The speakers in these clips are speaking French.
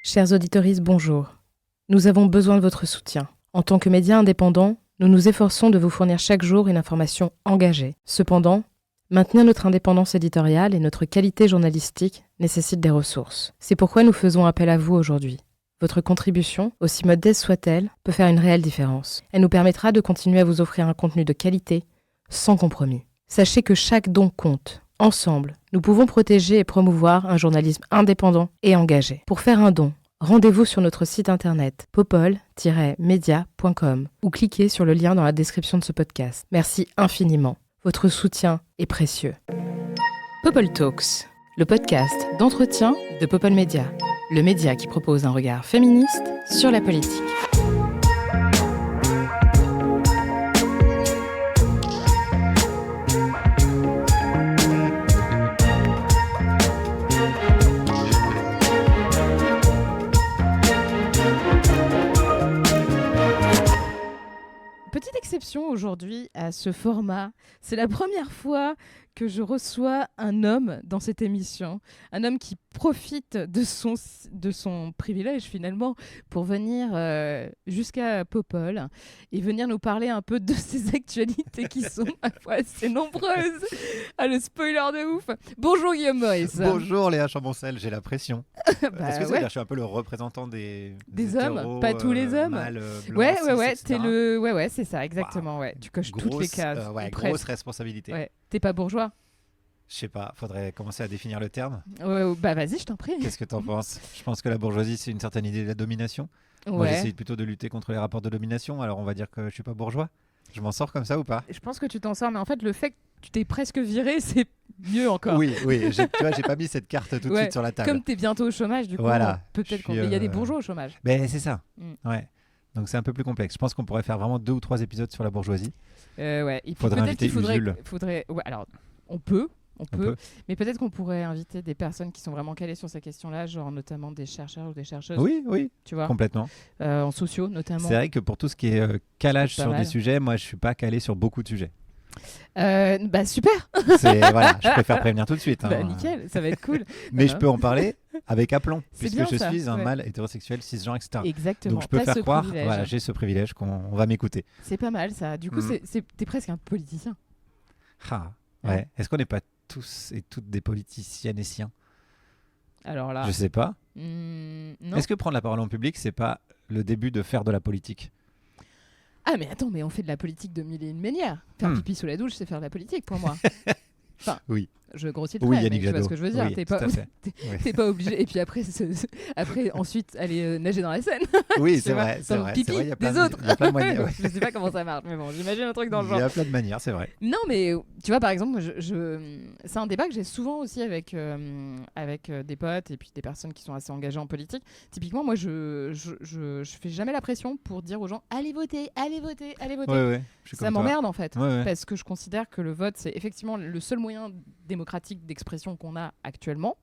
Chers auditeuristes, bonjour. Nous avons besoin de votre soutien. En tant que médias indépendants, nous nous efforçons de vous fournir chaque jour une information engagée. Cependant, maintenir notre indépendance éditoriale et notre qualité journalistique nécessitent des ressources. C'est pourquoi nous faisons appel à vous aujourd'hui. Votre contribution, aussi modeste soit-elle, peut faire une réelle différence. Elle nous permettra de continuer à vous offrir un contenu de qualité, sans compromis. Sachez que chaque don compte. Ensemble, nous pouvons protéger et promouvoir un journalisme indépendant et engagé. Pour faire un don, rendez-vous sur notre site internet popol-media.com ou cliquez sur le lien dans la description de ce podcast. Merci infiniment. Votre soutien est précieux. Popol Talks, le podcast d'entretien de Popol Media, le média qui propose un regard féministe sur la politique. Petite exception aujourd'hui à ce format. C'est la première fois que je reçois un homme dans cette émission. Un homme qui profite de son privilège finalement pour venir jusqu'à Popol et venir nous parler un peu de ses actualités qui sont à la fois assez nombreuses. Ah, le spoiler de ouf. Bonjour Guillaume Maurice. Bonjour Léa Chamboncel, j'ai la pression. Est-ce que ça veut dire que je suis un peu le représentant des hommes, hétéros, pas tous les hommes. mâles, blancs, Ouais, cis, etc. Ouais, c'est ça, exactement. Ouais. Tu coches toutes les cases. Grosse responsabilité. Ouais. T'es pas bourgeois? Je sais pas, faudrait commencer à définir le terme. Bah vas-y, je t'en prie. Qu'est-ce que t'en penses? Je pense que la bourgeoisie, c'est une certaine idée de la domination. Ouais. Moi, j'essaye plutôt de lutter contre les rapports de domination, alors on va dire que je suis pas bourgeois. Je m'en sors comme ça ou pas? Je pense que tu t'en sors, mais en fait, le fait que tu t'es presque viré, c'est mieux encore. Oui, tu vois, j'ai pas mis cette carte tout de suite sur la table. Comme t'es bientôt au chômage, du coup, Voilà, peut-être qu'il y a des bourgeois au chômage. Ben, c'est ça, ouais. Donc c'est un peu plus complexe. Je pense qu'on pourrait faire vraiment 2 ou 3 épisodes sur la bourgeoisie. Ouais. Et puis Faudrait inviter Usul. Ouais, alors, on peut, mais peut-être qu'on pourrait inviter des personnes qui sont vraiment calées sur ces questions-là, genre notamment des chercheurs ou des chercheuses. Oui, tu vois, complètement. En sociaux notamment. C'est vrai que pour tout ce qui est calage sur mal. des sujets, moi je suis pas calé sur beaucoup de sujets. Bah super. Voilà, je préfère prévenir tout de suite. Bah nickel, ça va être cool. Mais je peux en parler avec aplomb, puisque bien, je ça, suis un mâle hétérosexuel, cisgenre, etc. Exactement. Donc je peux T'as faire ce croire, privilège. voilà, j'ai ce privilège qu'on va m'écouter. C'est pas mal ça. Du coup, t'es presque un politicien. Ah, ouais. Est-ce qu'on n'est pas tous et toutes des politiciennes et siens? Alors là. Je sais pas. Non. Est-ce que prendre la parole en public, c'est pas le début de faire de la politique? Ah mais attends, mais on fait de la politique de mille et une manières. Faire pipi sous la douche, c'est faire de la politique pour moi. Enfin, oui. Je grossis le Oui, trait, mais Yannick tu vois Jadot. ce que je veux dire. Oui, T'es tout à fait. t'es pas obligé. Et puis après, ensuite, aller nager dans la Seine. Oui, Tu c'est vois, vrai. dans C'est le vrai, pipi il y a des autres. Il y a plein de manières. Ouais. Je sais pas comment ça marche, mais bon, j'imagine un truc dans le genre. Il y a plein de manières, c'est vrai. Non, mais tu vois, par exemple, c'est un débat que j'ai souvent aussi avec des potes et puis des personnes qui sont assez engagées en politique. Typiquement, moi, je fais jamais la pression pour dire aux gens allez voter, allez voter, allez voter. Ouais, Ça m'emmerde en fait, Ouais. parce que je considère que le vote, c'est effectivement le seul moyen démocratique d'expression qu'on a actuellement,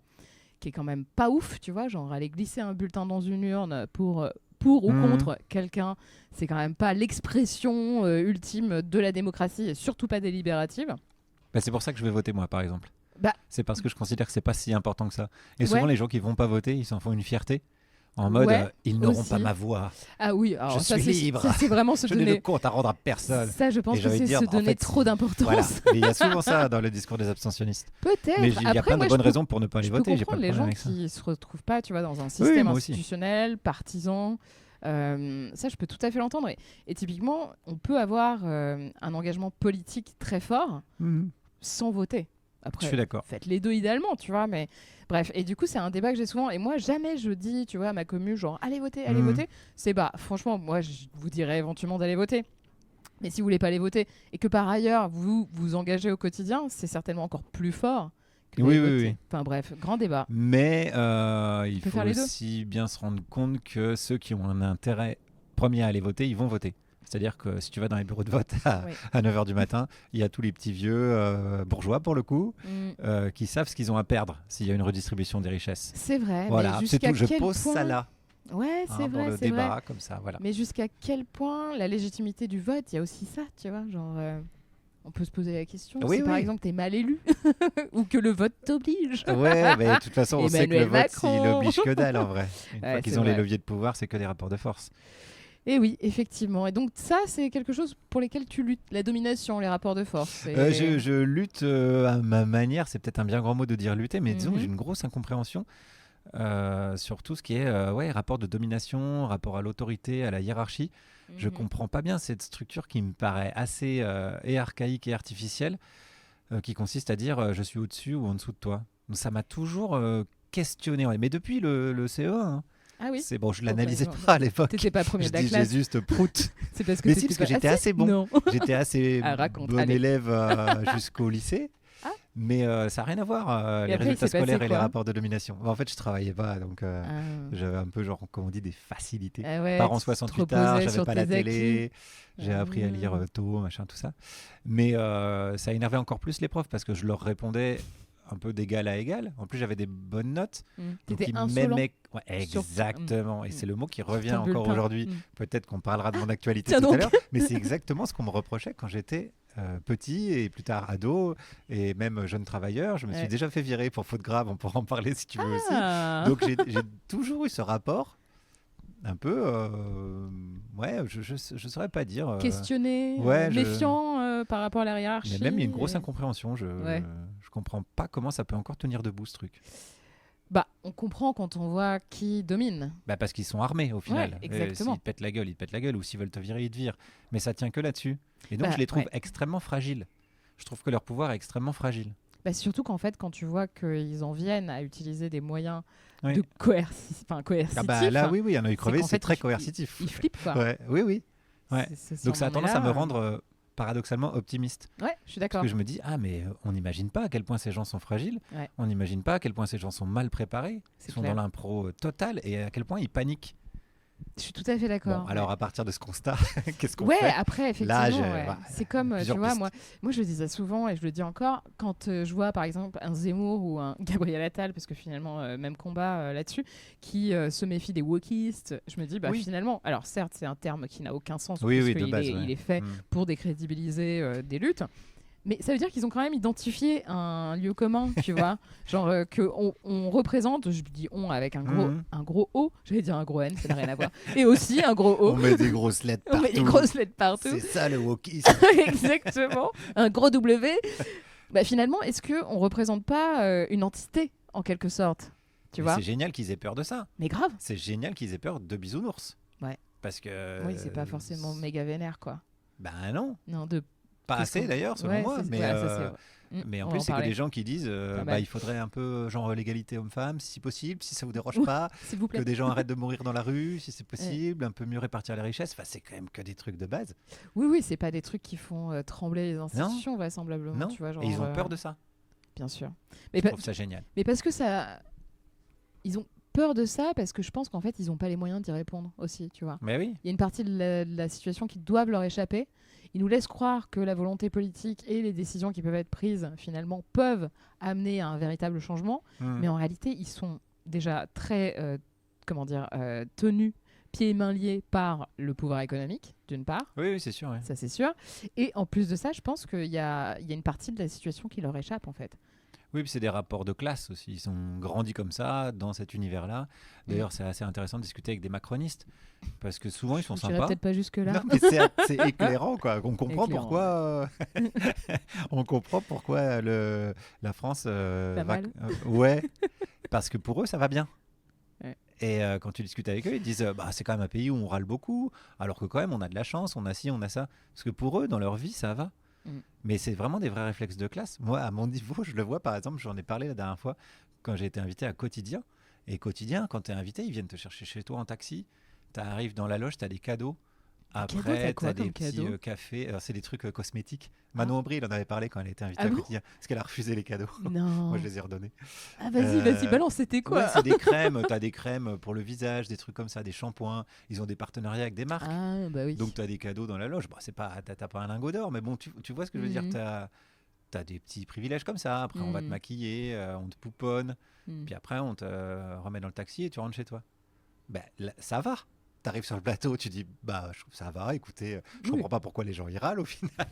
qui est quand même pas ouf, tu vois, genre aller glisser un bulletin dans une urne pour ou contre quelqu'un, c'est quand même pas l'expression ultime de la démocratie et surtout pas délibérative. Bah, c'est pour ça que je vais voter moi, par exemple. Bah, c'est parce que je considère que c'est pas si important que ça. Et souvent, les gens qui vont pas voter, ils s'en font une fierté. En mode, ils n'auront pas ma voix. Ah oui, alors je suis libre. Ça, c'est vraiment se je donner... n'ai de compte à rendre à personne. Ça, je pense que c'est se donner trop d'importance. Voilà. Mais il y a souvent ça dans le discours des abstentionnistes. Peut-être. Mais il y a plein de bonnes raisons pour ne pas aller voter. Je peux comprendre les gens qui se retrouvent pas, tu vois, dans un système institutionnel, partisan. Ça, je peux tout à fait l'entendre. Et typiquement, on peut avoir un engagement politique très fort sans voter. Après, je suis d'accord. Faites les deux idéalement, tu vois, mais bref. Et du coup, c'est un débat que j'ai souvent. Et moi, jamais je dis, tu vois, à ma commu, genre, allez voter, allez voter. C'est franchement, moi, je vous dirais éventuellement d'aller voter. Mais si vous voulez pas aller voter et que par ailleurs, vous vous engagez au quotidien, c'est certainement encore plus fort. Oui. Enfin bref, grand débat. Mais il faut aussi bien se rendre compte que ceux qui ont un intérêt premier à aller voter, ils vont voter. C'est-à-dire que si tu vas dans les bureaux de vote à 9h du matin, il y a tous les petits vieux bourgeois, pour le coup, qui savent ce qu'ils ont à perdre s'il y a une redistribution des richesses. C'est vrai. Voilà, mais c'est tout. Je point... pose ça là. Ouais, c'est vrai, dans le débat, comme ça, voilà. Mais jusqu'à quel point la légitimité du vote, il y a aussi ça, tu vois, genre... On peut se poser la question Oui, si par exemple t'es mal élu ou que le vote t'oblige. Ouais, mais de toute façon, on sait que le vote, Macron. il oblige que dalle en vrai. Une fois Ouais, qu'ils c'est ont les vrai. leviers de pouvoir, c'est que des rapports de force. Et oui, effectivement. Et donc ça, c'est quelque chose pour lesquels tu luttes. La domination, les rapports de force. Je lutte à ma manière, c'est peut-être un bien grand mot de dire lutter, mais disons que Mhm. j'ai une grosse incompréhension sur tout ce qui est rapport de domination, rapport à l'autorité, à la hiérarchie. Je Mhm. comprends pas bien cette structure qui me paraît assez et archaïque et artificielle, qui consiste à dire je suis au-dessus ou en dessous de toi. Donc, ça m'a toujours questionné, ouais. Mais depuis le CE1, hein, Ah oui. c'est bon, je Bon, l'analysais bah, pas à l'époque. T'étais pas premier Je de la dis classe. j'ai juste prout. C'est parce que Mais si, t'étais parce que pas j'étais assez bon. Non. J'étais assez Ah, raconte, bon allez. élève jusqu'au lycée. Ah. Mais ça n'a rien à voir, Et les après, il résultats s'est passé scolaires et les quoi rapports de domination. En fait, je travaillais pas, donc Ah. j'avais un peu, genre, comme on dit, des facilités. Ah ouais, Parents tu te 68 heures, reposais j'avais sur pas la tes acquis. télé, j'ai appris à lire tôt, machin, tout ça. Mais ça énervait encore plus les profs parce que je leur répondais un peu d'égal à égal. En plus, j'avais des bonnes notes. Donc T'étais ils insolent. m'aimaient. Ouais, exactement. Et c'est le mot qui revient Ton encore bulletin. aujourd'hui. Peut-être qu'on parlera de mon actualité Tiens tout à donc. l'heure. Mais c'est exactement ce qu'on me reprochait quand j'étais petit et plus tard ado et même jeune travailleur. Je me suis Ouais. déjà fait virer pour faute grave. On pourra en parler si tu veux aussi. Ah. Donc j'ai toujours eu ce rapport un peu. Ouais, je saurais pas dire. Questionné, ouais, méfiant par rapport à la hiérarchie. Mais même il y a une grosse et- incompréhension. Ouais. Je comprends pas comment ça peut encore tenir debout ce truc. Bah, on comprend quand on voit qui domine. Bah parce qu'ils sont armés au final. Ouais, exactement. S'ils te pètent la gueule, ils te pètent la gueule. Ou s'ils veulent te virer, ils te virent. Mais ça tient que là-dessus. Et donc Bah, je les trouve ouais. extrêmement fragiles. Je trouve que leur pouvoir est extrêmement fragile. Bah, surtout qu'en fait, quand tu vois qu'ils en viennent à utiliser des moyens Oui. de coercitifs. Ah bah là, oui, un œil crevé, qu'en c'est fait, très ils- coercitif. Ils flippent, quoi. Ouais, oui. Ouais. Donc ça a tendance à me rendre paradoxalement optimiste. Ouais, je suis Parce d'accord. que je me dis, ah mais on n'imagine pas à quel point ces gens sont fragiles. Ouais. On n'imagine pas à quel point ces gens sont mal préparés. C'est Ils sont clair. dans l'impro total et à quel point ils paniquent. Je suis tout à fait d'accord. Bon, alors à partir de ce constat, qu'est-ce qu'on Ouais, fait? après, Là, effectivement, ouais. voilà, C'est comme, tu plusieurs vois, pistes. moi je le disais souvent et je le dis encore, quand je vois par exemple un Zemmour ou un Gabriel Attal, parce que finalement, même combat là-dessus, qui se méfie des wokistes, je me dis, bah Oui. finalement, alors certes, c'est un terme qui n'a aucun sens, Oui, puisqu'il de base. il est fait pour décrédibiliser des luttes. Mais ça veut dire qu'ils ont quand même identifié un lieu commun, tu vois. Genre qu'on représente, je dis on avec un gros O, j'allais dire un gros N, ça n'a rien à voir. Et aussi un gros O. On met des grosses lettres On partout. met des grosses lettres partout. C'est ça le wokisme. Exactement. Un gros W. Bah, finalement, est-ce qu'on représente pas une entité, en quelque sorte? Tu vois? C'est génial qu'ils aient peur de ça. Mais grave. C'est génial qu'ils aient peur de bisounours. Ouais. Parce que. Oui, c'est pas forcément méga vénère, quoi. Ben non. Non, de... Pas Qu'est-ce assez qu'on- d'ailleurs, selon Ouais, moi. c'est- Mais, ouais, ça, c'est- mais en on plus, en c'est que parlait. des gens qui disent Pas mal. il faudrait un peu genre l'égalité homme-femme, si possible, si ça vous dérange pas. S'il vous Que plaît. des gens arrêtent de mourir dans la rue, si c'est possible, un peu mieux répartir les richesses. Enfin, c'est quand même que des trucs de base. Oui, c'est pas des trucs qui font trembler les institutions, vraisemblablement. Non. Tu vois, genre, Et ils ont peur de ça. Bien sûr. Je Mais, trouve ça génial. mais parce que ça... Ils ont peur de ça parce que je pense qu'en fait, ils n'ont pas les moyens d'y répondre aussi, tu vois. Mais oui. Il y a une partie de la situation qui doivent leur échapper. Ils nous laissent croire que la volonté politique et les décisions qui peuvent être prises, finalement, peuvent amener à un véritable changement. Mais en réalité, ils sont déjà très, tenus, pieds et mains liés par le pouvoir économique, d'une part. Oui, c'est sûr. Ouais. Ça, c'est sûr. Et en plus de ça, je pense qu'il y a une partie de la situation qui leur échappe, en fait. Oui, puis c'est des rapports de classe aussi. Ils ont grandi comme ça, dans cet univers-là. D'ailleurs, c'est assez intéressant de discuter avec des macronistes. Parce que souvent, ils sont Je n'irai sympas. peut-être pas jusque-là. Non, mais c'est éclairant, quoi. On comprend Éclairant, pourquoi. On comprend pourquoi la France Va mal. ouais, parce que pour eux, ça va bien. Ouais. Et quand tu discutes avec eux, ils disent c'est quand même un pays où on râle beaucoup, alors que quand même, on a de la chance, on a ci, on a ça. Parce que pour eux, dans leur vie, ça va. Mais c'est vraiment des vrais réflexes de classe. Moi, à mon niveau, je le vois, par exemple, j'en ai parlé la dernière fois quand j'ai été invité à Quotidien. Et Quotidien, quand tu es invité, ils viennent te chercher chez toi en taxi. Tu arrives dans la loge, tu as des cadeaux. Après, tu as des petits cafés. Alors, c'est des trucs cosmétiques. Manon Aubry, il en avait parlé quand elle était invitée à Quotidien. Parce qu'elle a refusé les cadeaux. Non. Moi, je les ai redonnés. Ah, vas-y, balance, c'était quoi? Ouais, c'est des crèmes. Tu as des crèmes pour le visage, des trucs comme ça, des shampoings. Ils ont des partenariats avec des marques. Ah, bah oui. Donc, tu as des cadeaux dans la loge. Bon, t'as pas un lingot d'or, mais bon, tu vois ce que je veux dire. Tu as des petits privilèges comme ça. Après, on va te maquiller, on te pouponne. Puis après, on te remet dans le taxi et tu rentres chez toi. Ben, là, ça va. t'arrives sur le plateau, tu dis bah je trouve ça va, écoutez, je comprends pas pourquoi les gens y râlent au final.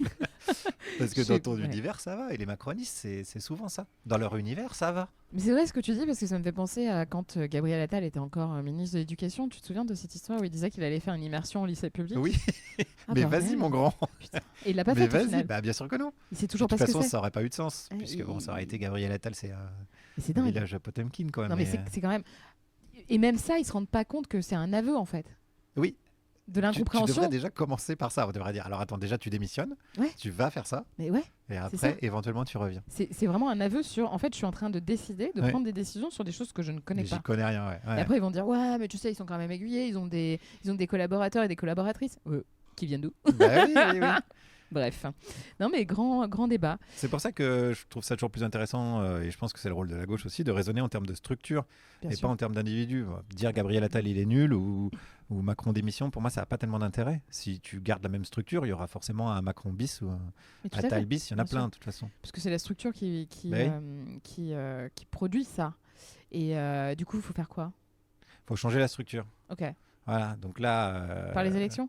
Parce que dans ton univers ça va, et les macronistes c'est souvent ça. Dans leur univers ça va. Mais c'est vrai ce que tu dis, parce que ça me fait penser à quand Gabriel Attal était encore ministre de l'Éducation. Tu te souviens de cette histoire où il disait qu'il allait faire une immersion au lycée public? Oui, mais vas-y mon grand. Putain. Et il l'a pas fait au final. Bah bien sûr que non. Il sait toujours pas ce que c'est. De toute façon ça aurait pas eu de sens, puisque bon, ça aurait été Gabriel Attal, c'est un village à Potemkin quand même. Non mais c'est quand même... Et même ça, ils se rendent pas compte que c'est un aveu en fait. Oui. De l'incompréhension. Tu devrais déjà commencer par ça. On devrait dire alors attends, déjà tu démissionnes, tu vas faire ça. Mais ouais. Et après, éventuellement, tu reviens. C'est vraiment un aveu sur. En fait, je suis en train de décider, de prendre des décisions sur des choses que je ne connais pas. J'y connais rien, ouais. Et après, ils vont dire ouais, mais tu sais, ils sont quand même aiguillés. Ils ont des collaborateurs et des collaboratrices qui viennent d'où? Bah oui. Bref. Non, mais grand débat. C'est pour ça que je trouve ça toujours plus intéressant, et je pense que c'est le rôle de la gauche aussi, de raisonner en termes de structure pas en termes d'individu. Dire Gabriel Attal, il est nul ou Macron démission, pour moi, ça n'a pas tellement d'intérêt. Si tu gardes la même structure, il y aura forcément un Macron bis ou un Attal bis. Il y en a plein, de toute façon. Parce que c'est la structure qui produit ça. Et du coup, il faut faire quoi? Il faut changer la structure. Ok. Voilà, donc là... Par les élections?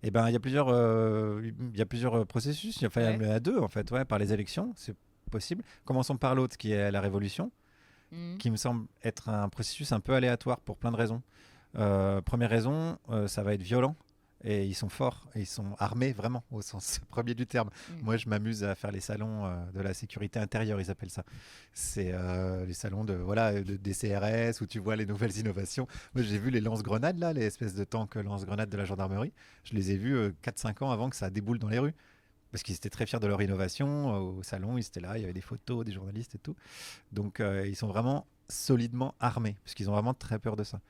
Eh ben, il y a plusieurs processus. Il y a deux, en fait, par les élections, c'est possible. Commençons par l'autre, qui est la Révolution, qui me semble être un processus un peu aléatoire pour plein de raisons. Première raison, ça va être violent. Et ils sont forts, et ils sont armés vraiment, au sens premier du terme. Moi, je m'amuse à faire les salons de la sécurité intérieure, ils appellent ça. C'est les salons des CRS, où tu vois les nouvelles innovations. Moi, j'ai vu les lance-grenades, là, les espèces de tanks lance-grenades de la gendarmerie. Je les ai vus 4-5 ans avant que ça déboule dans les rues. Parce qu'ils étaient très fiers de leur innovation. Au salon, ils étaient là, il y avait des photos, des journalistes et tout. Donc, ils sont vraiment solidement armés, parce qu'ils ont vraiment très peur de ça.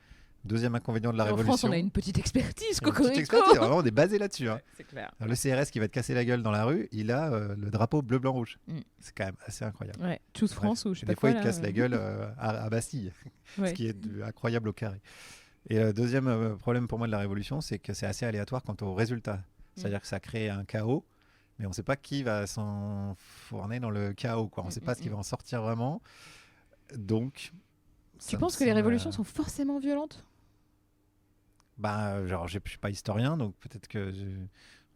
Deuxième inconvénient de la Révolution. En France, on a une petite expertise, vraiment, on est basé là-dessus. Hein. Ouais, c'est clair. Alors, le CRS qui va te casser la gueule dans la rue, il a le drapeau bleu, blanc, rouge. C'est quand même assez incroyable. Ouais, Choose France ou je sais pas quoi. Des fois, il te casse la gueule à Bastille, ce qui est incroyable au carré. Et le deuxième problème pour moi de la Révolution, c'est que c'est assez aléatoire quant au résultat. C'est-à-dire que ça crée un chaos, mais on ne sait pas qui va s'enfourner dans le chaos. On ne sait pas ce qui va en sortir vraiment. Donc... Tu penses que les révolutions sont forcément violentes ? Je suis pas historien, donc peut-être que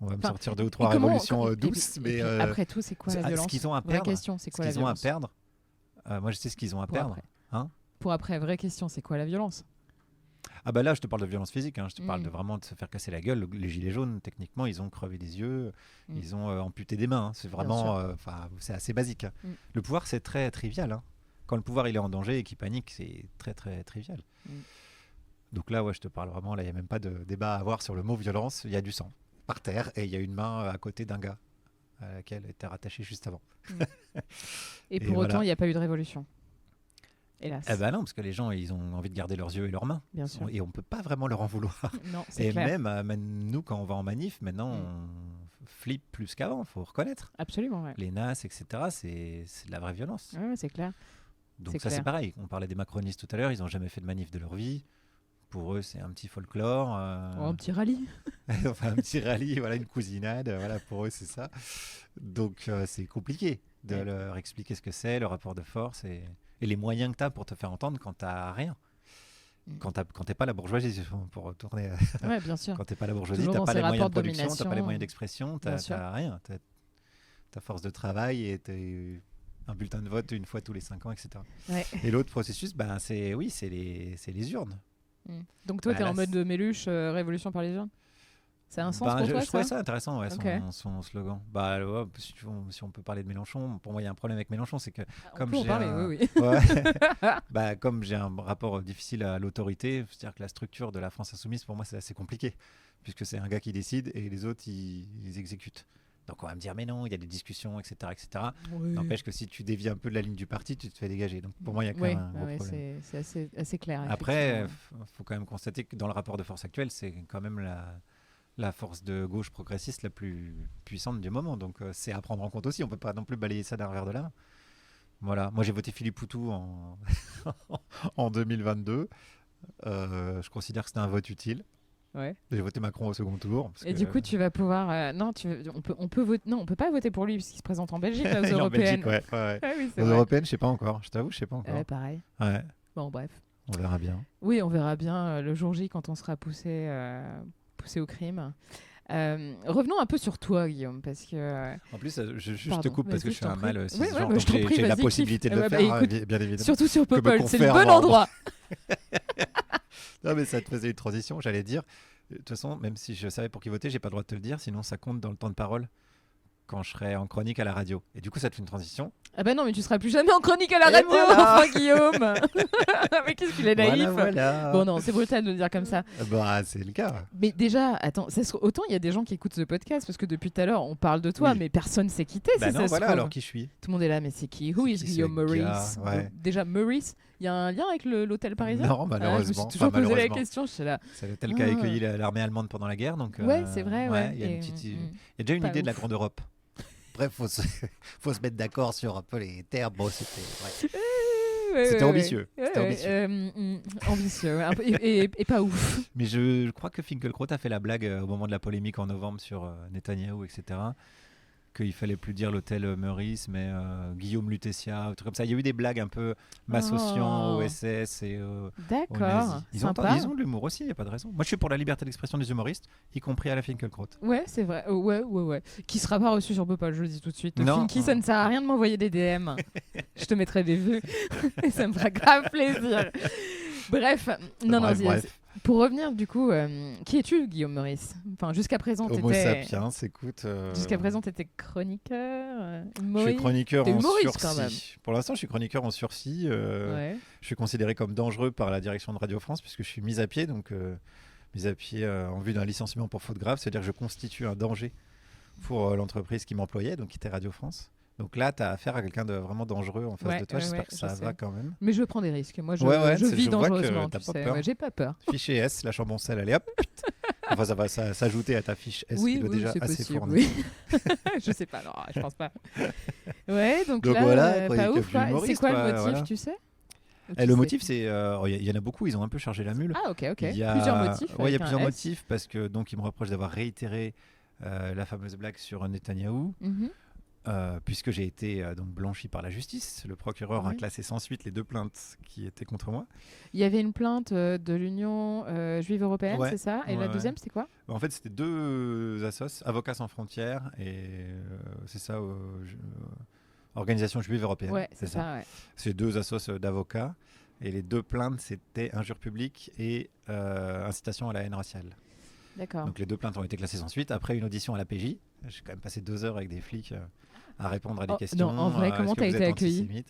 on va me sortir 2 ou 3 révolutions douces. Mais après tout, c'est quoi la violence ? Ce qu'ils ont à perdre. Vraie question, c'est quoi la violence ? Moi, je sais ce qu'ils ont à perdre. Pour après, vraie question, c'est quoi la violence ? Là, je te parle de violence physique. Je te parle de vraiment de se faire casser la gueule. Les gilets jaunes, techniquement, ils ont crevé des yeux, ils ont amputé des mains. C'est vraiment, c'est assez basique. Le pouvoir, c'est très trivial. Quand le pouvoir il est en danger et qu'il panique, c'est très très trivial. Donc là, je te parle vraiment, là, il n'y a même pas de débat à avoir sur le mot violence. Il y a du sang par terre et il y a une main à côté d'un gars à laquelle était rattaché juste avant. Et pour autant, il n'y a pas eu de révolution. Hélas. Non, parce que les gens, ils ont envie de garder leurs yeux et leurs mains. Bien sûr. Et on ne peut pas vraiment leur en vouloir. Non, c'est clair. Même nous, quand on va en manif, maintenant, on flippe plus qu'avant, il faut reconnaître. Absolument, ouais. Les NAS, etc., c'est de la vraie violence. Ouais, c'est clair. Donc c'est pareil. On parlait des macronistes tout à l'heure, ils n'ont jamais fait de manif de leur vie. Pour eux, c'est un petit folklore. Un petit rallye. Un petit rallye, une cousinade. Pour eux, c'est ça. Donc, c'est compliqué de leur expliquer ce que c'est, le rapport de force et les moyens que tu as pour te faire entendre quand tu n'as rien. Quand tu n'es pas la bourgeoisie, pour retourner. Ouais, bien sûr. Quand tu n'es pas la bourgeoisie, tu n'as pas les moyens de production, tu n'as pas les moyens d'expression, tu n'as rien. Ta force de travail et un bulletin de vote une fois tous les 5 ans, etc. Ouais. Et l'autre processus, c'est les urnes. Donc toi, tu es en mode de Méluche, révolution par les urnes. Ça a un sens pour toi, je trouvais ça intéressant, okay. son slogan. Si on peut parler de Mélenchon, pour moi, il y a un problème avec Mélenchon, c'est que comme comme j'ai un rapport difficile à l'autorité, c'est-à-dire que la structure de la France insoumise, pour moi, c'est assez compliqué, puisque c'est un gars qui décide et les autres, ils exécutent. Donc on va me dire, mais non, il y a des discussions, etc. Oui. N'empêche que si tu dévies un peu de la ligne du parti, tu te fais dégager. Donc pour moi, il y a quand même un gros problème. C'est assez clair. Après, il faut quand même constater que dans le rapport de force actuel, c'est quand même la force de gauche progressiste la plus puissante du moment. Donc c'est à prendre en compte aussi. On ne peut pas non plus balayer ça d'un revers de la main. Voilà. Moi, j'ai voté Philippe Poutou en 2022. Je considère que c'était un vote utile. Ouais. J'ai voté Macron au second tour. Et du coup, tu vas pouvoir. On peut pas voter pour lui puisqu'il se présente en Belgique, aux européennes. Aux européennes, je sais pas encore. Je t'avoue, je sais pas encore. Pareil. Ouais. Bon, bref. On verra bien. Oui, on verra bien le jour J quand on sera poussé au crime. Revenons un peu sur toi, Guillaume, parce que... En plus, je te coupe parce que je fais un mal oui, genre, donc j'ai la possibilité de le faire, écoute, bien évidemment. Surtout sur Popol, c'est le bon endroit. Non, mais ça te faisait une transition, j'allais dire. De toute façon, même si je savais pour qui voter, j'ai pas le droit de te le dire, sinon ça compte dans le temps de parole quand je serai en chronique à la radio. Et du coup, ça te fait une transition. Ah bah non, mais tu seras plus jamais en chronique à la radio, enfin, Guillaume. Mais qu'est-ce qu'il est naïf. Voilà. Bon non, c'est brutal de le dire comme ça. Bah, c'est le cas. Mais déjà, attends, autant il y a des gens qui écoutent ce podcast, parce que depuis tout à l'heure, on parle de toi, mais personne s'est quitté. Bah non, voilà, alors qui je suis. Tout le monde est là, mais c'est qui? Who is Guillaume Meurice? Déjà, Meurice, il y a un lien avec l'hôtel parisien? Non, malheureusement. Je me suis toujours posé la question, je suis là. C'est l'hôtel qui a accueilli l'armée allemande pendant la guerre. Donc, ouais, c'est vrai. Ouais. Il y a déjà une idée de la Grande Europe. Bref, faut se mettre d'accord sur un peu les termes. Bon, c'était ambitieux. Ambitieux et pas ouf. Mais je crois que Finkielkraut a fait la blague au moment de la polémique en novembre sur Netanyahou, etc. Qu'il fallait plus dire l'hôtel Meurice, mais Guillaume Lutetia, un truc comme ça. Il y a eu des blagues un peu m'associant au SS et d'accord, ils ont de l'humour aussi, il n'y a pas de raison. Moi, je suis pour la liberté d'expression des humoristes, y compris à la Finkielkraut. Ouais, c'est vrai. Ouais. Qui sera pas reçu sur Popol, je le dis tout de suite. Non. Finky, ça ne sert à rien de m'envoyer des DM. Je te mettrai des vues. Et ça me fera grave plaisir. Bref, bref. Pour revenir du coup, qui es-tu, Guillaume Meurice? Enfin, jusqu'à présent, Homo sapiens, écoute. Jusqu'à présent, t'étais chroniqueur. Je suis chroniqueur en sursis. Quand même. Pour l'instant, je suis chroniqueur en sursis. Je suis considéré comme dangereux par la direction de Radio France puisque je suis mis à pied, donc mis à pied en vue d'un licenciement pour faute grave, c'est-à-dire que je constitue un danger pour l'entreprise qui m'employait, donc qui était Radio France. Donc là, tu as affaire à quelqu'un de vraiment dangereux en face de toi. J'espère que ça va quand même. Mais je prends des risques. Moi, je vis dangereusement. J'ai pas peur. Fichier S, la chamboncelle, allez hop. Enfin, ça va s'ajouter à ta fiche S qui est déjà assez fournie. Oui. Je sais pas, non, je pense pas. Ouais, donc là, voilà, pas ouf. C'est quoi le motif, tu sais? Le motif, c'est il y en a beaucoup, ils ont un peu chargé la mule. Ah ok. Plusieurs motifs. Il y a plusieurs motifs parce que donc ils me reprochent d'avoir réitéré la fameuse blague sur Netanyahou. Puisque j'ai été donc blanchi par la justice, le procureur a classé sans suite les 2 plaintes qui étaient contre moi. Il y avait une plainte de l'Union juive européenne, c'est ça? Et la deuxième, c'est quoi? En fait, c'était 2 assos, Avocats sans frontières et c'est ça, Organisation juive européenne. Ouais, c'est ça. C'est 2 assos d'avocats et les 2 plaintes, c'était injure publique et incitation à la haine raciale. D'accord. Donc les 2 plaintes ont été classées sans suite. Après une audition à la PJ, j'ai quand même passé 2 heures avec des flics à répondre à des questions. Non, en vrai, comment t'as été accueilli?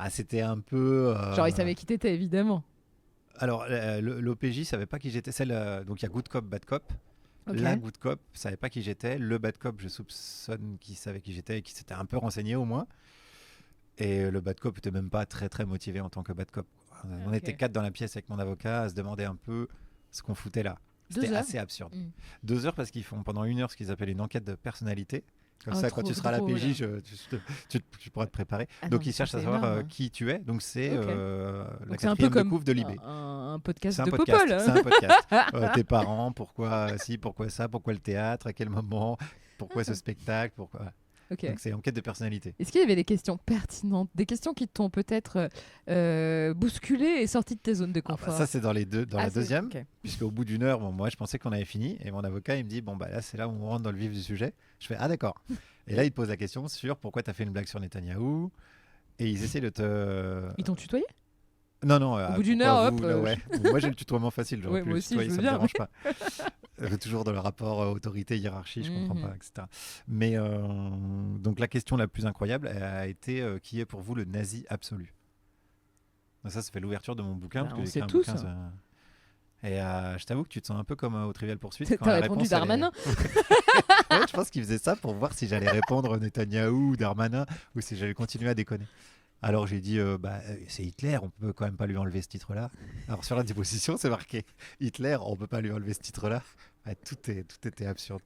C'était un peu... Genre, ils savaient qui t'étais, évidemment. Alors, l'OPJ savait pas qui j'étais. Donc, il y a Good Cop, Bad Cop. Okay. La Good Cop savait pas qui j'étais. Le Bad Cop, je soupçonne qu'il savait qui j'étais et qu'il s'était un peu renseigné au moins. Et le Bad Cop était même pas très, très motivé en tant que Bad Cop. On était 4 dans la pièce avec mon avocat à se demander un peu ce qu'on foutait là. C'était assez absurde. 2 heures parce qu'ils font pendant 1 heure ce qu'ils appellent une enquête de personnalité. Comme ça, quand tu seras à la PJ, tu pourras te préparer. Donc, ils cherchent à savoir qui tu es. Donc, c'est la 4e de couvre de Libé. Un podcast de Popol. C'est un podcast. Tes parents, pourquoi ci, pourquoi ça, pourquoi le théâtre, à quel moment, pourquoi ce spectacle, pourquoi... Okay. Donc c'est enquête de personnalité. Est-ce qu'il y avait des questions pertinentes, des questions qui t'ont peut-être bousculé et sorti de tes zones de confort? Ça c'est dans la deuxième, puisque au bout d'1 heure, moi je pensais qu'on avait fini et mon avocat il me dit là c'est là où on rentre dans le vif du sujet. Je fais d'accord. Et là il te pose la question sur pourquoi tu as fait une blague sur Netanyahou et ils essaient de te... Ils t'ont tutoyé? Non. Au bout d'1 heure, hop. Moi j'ai le tutoiement facile, j'aurais pu moi le aussi, tutoyer, je veux ça bien. me dérange pas. Toujours dans le rapport autorité-hiérarchie, je comprends pas, etc. Mais donc la question la plus incroyable a été qui est pour vous le nazi absolu? Donc ça fait l'ouverture de mon bouquin. On sait tous. Et je t'avoue que tu te sens un peu comme au Trivial Poursuite. T'as répondu Darmanin. Ouais, je pense qu'il faisait ça pour voir si j'allais répondre Netanyahou ou Darmanin ou si j'allais continuer à déconner. Alors j'ai dit, c'est Hitler, on peut quand même pas lui enlever ce titre-là. Alors sur la déposition, c'est marqué Hitler, on peut pas lui enlever ce titre-là. Tout était absurde.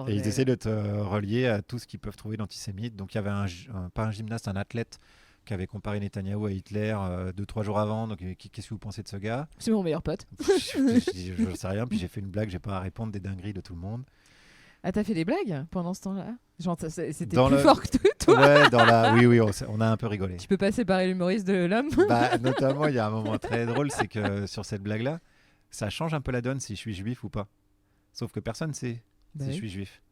Et ils essaient de te relier à tout ce qu'ils peuvent trouver d'antisémite. Donc il y avait pas un gymnaste, un athlète qui avait comparé Netanyahou à Hitler 2-3 jours avant. Donc qu'est-ce que vous pensez de ce gars? C'est mon meilleur pote. Je sais rien, puis j'ai fait une blague, j'ai pas à répondre des dingueries de tout le monde. Ah, t'as fait des blagues pendant ce temps-là? Genre, c'était Dans plus fort que toi? Ouais, oui, on a un peu rigolé. Tu peux pas séparer l'humoriste de l'homme? Notamment, il y a un moment très drôle, c'est que sur cette blague-là, ça change un peu la donne si je suis juif ou pas. Sauf que personne ne sait si je suis juif.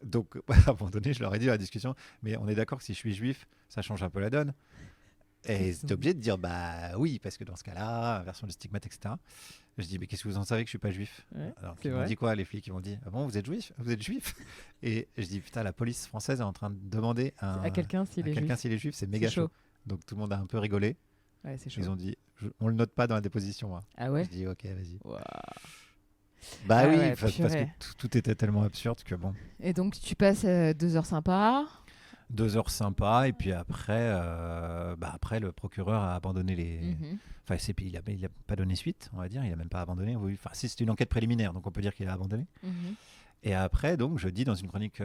Donc, à un moment donné, je leur ai dit à la discussion, mais on est d'accord que si je suis juif, ça change un peu la donne. Et ils étaient obligés de dire, oui, parce que dans ce cas-là, version du stigmate, etc. Je dis, mais qu'est-ce que vous en savez que je suis pas juif? Alors, ils m'ont dit quoi, les flics? Ils m'ont dit, ah bon, vous êtes juif? Vous êtes juif? Et je dis, putain, la police française est en train de demander à quelqu'un s'il est juif, c'est méga chaud. Donc tout le monde a un peu rigolé. Ouais, c'est chaud. Ils ont dit, on le note pas dans la déposition. Hein. Ah ouais? Je dis, ok, vas-y. Wow. Parce que tout était tellement absurde que bon. Et donc tu passes 2 heures sympas. 2 heures sympas, et puis après, le procureur a abandonné les. Enfin, il a pas donné suite, on va dire. Il a même pas abandonné. Enfin, si c'était une enquête préliminaire, donc on peut dire qu'il a abandonné. Et après, donc, je dis dans une chronique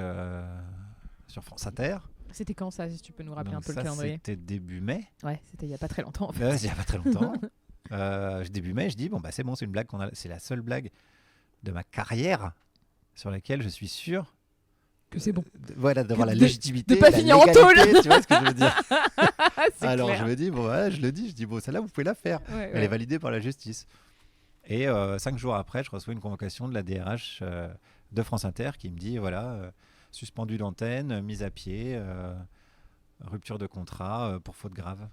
sur France Inter. C'était quand ça, si tu peux nous rappeler un peu le calendrier? C'était début mai. Ouais, c'était il y a pas très longtemps. En fait. Il y a pas très longtemps. Début mai, je dis c'est bon, c'est une blague c'est la seule blague de ma carrière sur laquelle je suis sûr que c'est bon. D'avoir la légitimité. De pas finir en tôle. Tu vois ce que je veux dire? Alors clair. je me dis, je le dis, celle-là, vous pouvez la faire. Elle est validée par la justice. Et 5 jours après, je reçois une convocation de la DRH de France Inter qui me dit, suspendu d'antenne, mise à pied, rupture de contrat pour faute grave.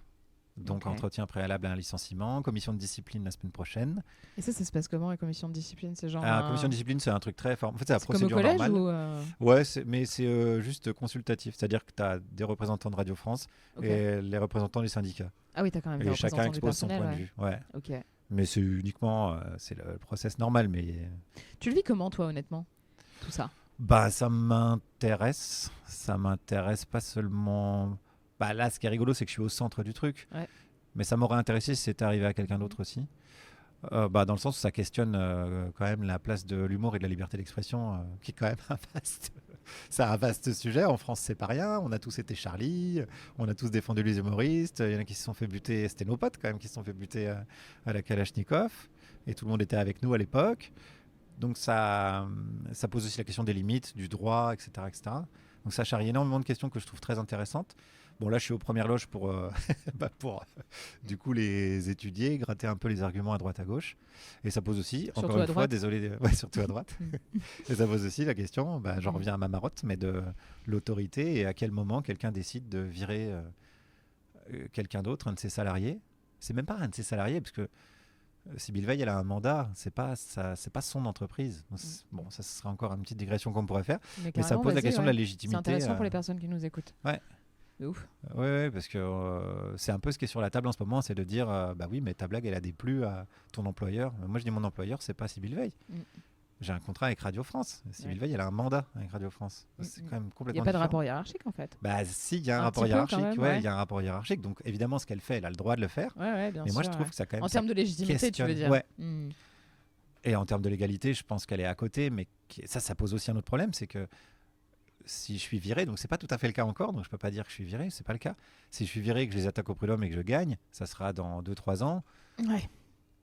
Donc entretien préalable à un licenciement, commission de discipline la semaine prochaine. Et ça se passe comment, la commission de discipline? C'est genre commission de discipline, c'est un truc très fort. En fait, c'est la procédure comme au collège normale. Ouais, mais c'est juste consultatif. C'est-à-dire que tu as des représentants de Radio France et les représentants des syndicats. Ah oui, tu as quand même des représentants chacun expose son point de vue. Ouais. Ok. Mais c'est uniquement c'est le process normal. Mais... Tu le vis comment, toi, honnêtement, tout ça? Ça m'intéresse. Ça m'intéresse pas seulement... là, ce qui est rigolo, c'est que je suis au centre du truc. Ouais. Mais ça m'aurait intéressé si c'était arrivé à quelqu'un d'autre aussi. Dans le sens où ça questionne quand même la place de l'humour et de la liberté d'expression, qui est quand même c'est un vaste sujet. En France, c'est pas rien. On a tous été Charlie, on a tous défendu les humoristes. Il y en a qui se sont fait buter, c'était nos potes quand même, qui se sont fait buter à la Kalachnikov. Et tout le monde était avec nous à l'époque. Donc ça pose aussi la question des limites, du droit, etc. etc. Donc ça charrie énormément de questions que je trouve très intéressantes. Bon, là, je suis aux premières loges pour du coup, les étudier, gratter un peu les arguments à droite, à gauche. Et ça pose aussi, surtout encore une fois, désolé, surtout à droite. Et ça pose aussi la question, j'en reviens à ma marotte, mais de l'autorité et à quel moment quelqu'un décide de virer quelqu'un d'autre, un de ses salariés. C'est même pas un de ses salariés, parce que Sybille Veil, elle a un mandat, c'est pas son entreprise. Bon, ça serait encore une petite digression qu'on pourrait faire, mais ça pose la question de la légitimité. C'est intéressant pour les personnes qui nous écoutent. Ouais. De ouf. Oui, parce que c'est un peu ce qui est sur la table en ce moment, c'est de dire oui, mais ta blague, elle a déplu à ton employeur. Moi, je dis mon employeur, c'est pas Sybille Veil. J'ai un contrat avec Radio France. Sybille Veil, elle a un mandat avec Radio France. C'est quand même complètement. Il n'y a pas de rapport hiérarchique en fait. Si, il y a un rapport hiérarchique. Il y a un rapport hiérarchique. Donc évidemment, ce qu'elle fait, elle a le droit de le faire. Bien mais moi, sûr, je trouve que ça quand même. En termes de légitimité, tu veux dire. Ouais. Et en termes de légalité, je pense qu'elle est à côté, mais ça pose aussi un autre problème, c'est que si je suis viré, donc c'est pas tout à fait le cas encore, donc je peux pas dire que je suis viré, c'est pas le cas. Si je suis viré, que je les attaque au prud'homme et que je gagne, ça sera dans 2-3 ans. Ouais.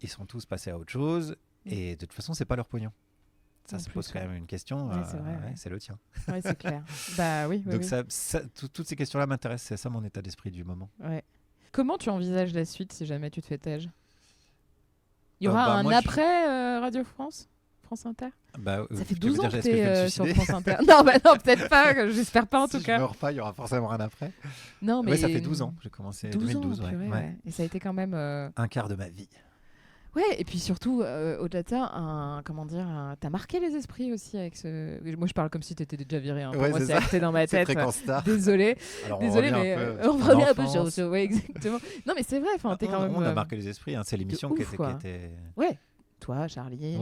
Ils seront tous passés à autre chose, et de toute façon, c'est pas leur pognon. Ça se pose quand même une question. C'est le tien. Ouais, c'est clair. Oui. Donc toutes ces questions-là m'intéressent. C'est ça mon état d'esprit du moment. Ouais. Comment tu envisages la suite si jamais tu te fais tège? Il y aura un après Radio France Inter? Ça fait 12 ans que tu es sur France Inter. Non, peut-être pas. J'espère pas en tout cas. Si je meurs pas, il y aura forcément un après. Non, mais ça fait 12 ans. J'ai commencé en 2012. Ouais. Et ça a été quand même... un quart de ma vie. Ouais, et puis surtout, au-delà de ça, t'as marqué les esprits aussi avec ce... Moi, je parle comme si t'étais déjà viré. Pour moi, c'est acté dans ma tête. Désolée. Désolée, mais on revient un peu sur... Ouais, exactement. Non, mais c'est vrai, t'es quand même... On a marqué les esprits, c'est l'émission qui était... Ouais. Toi, Charlie,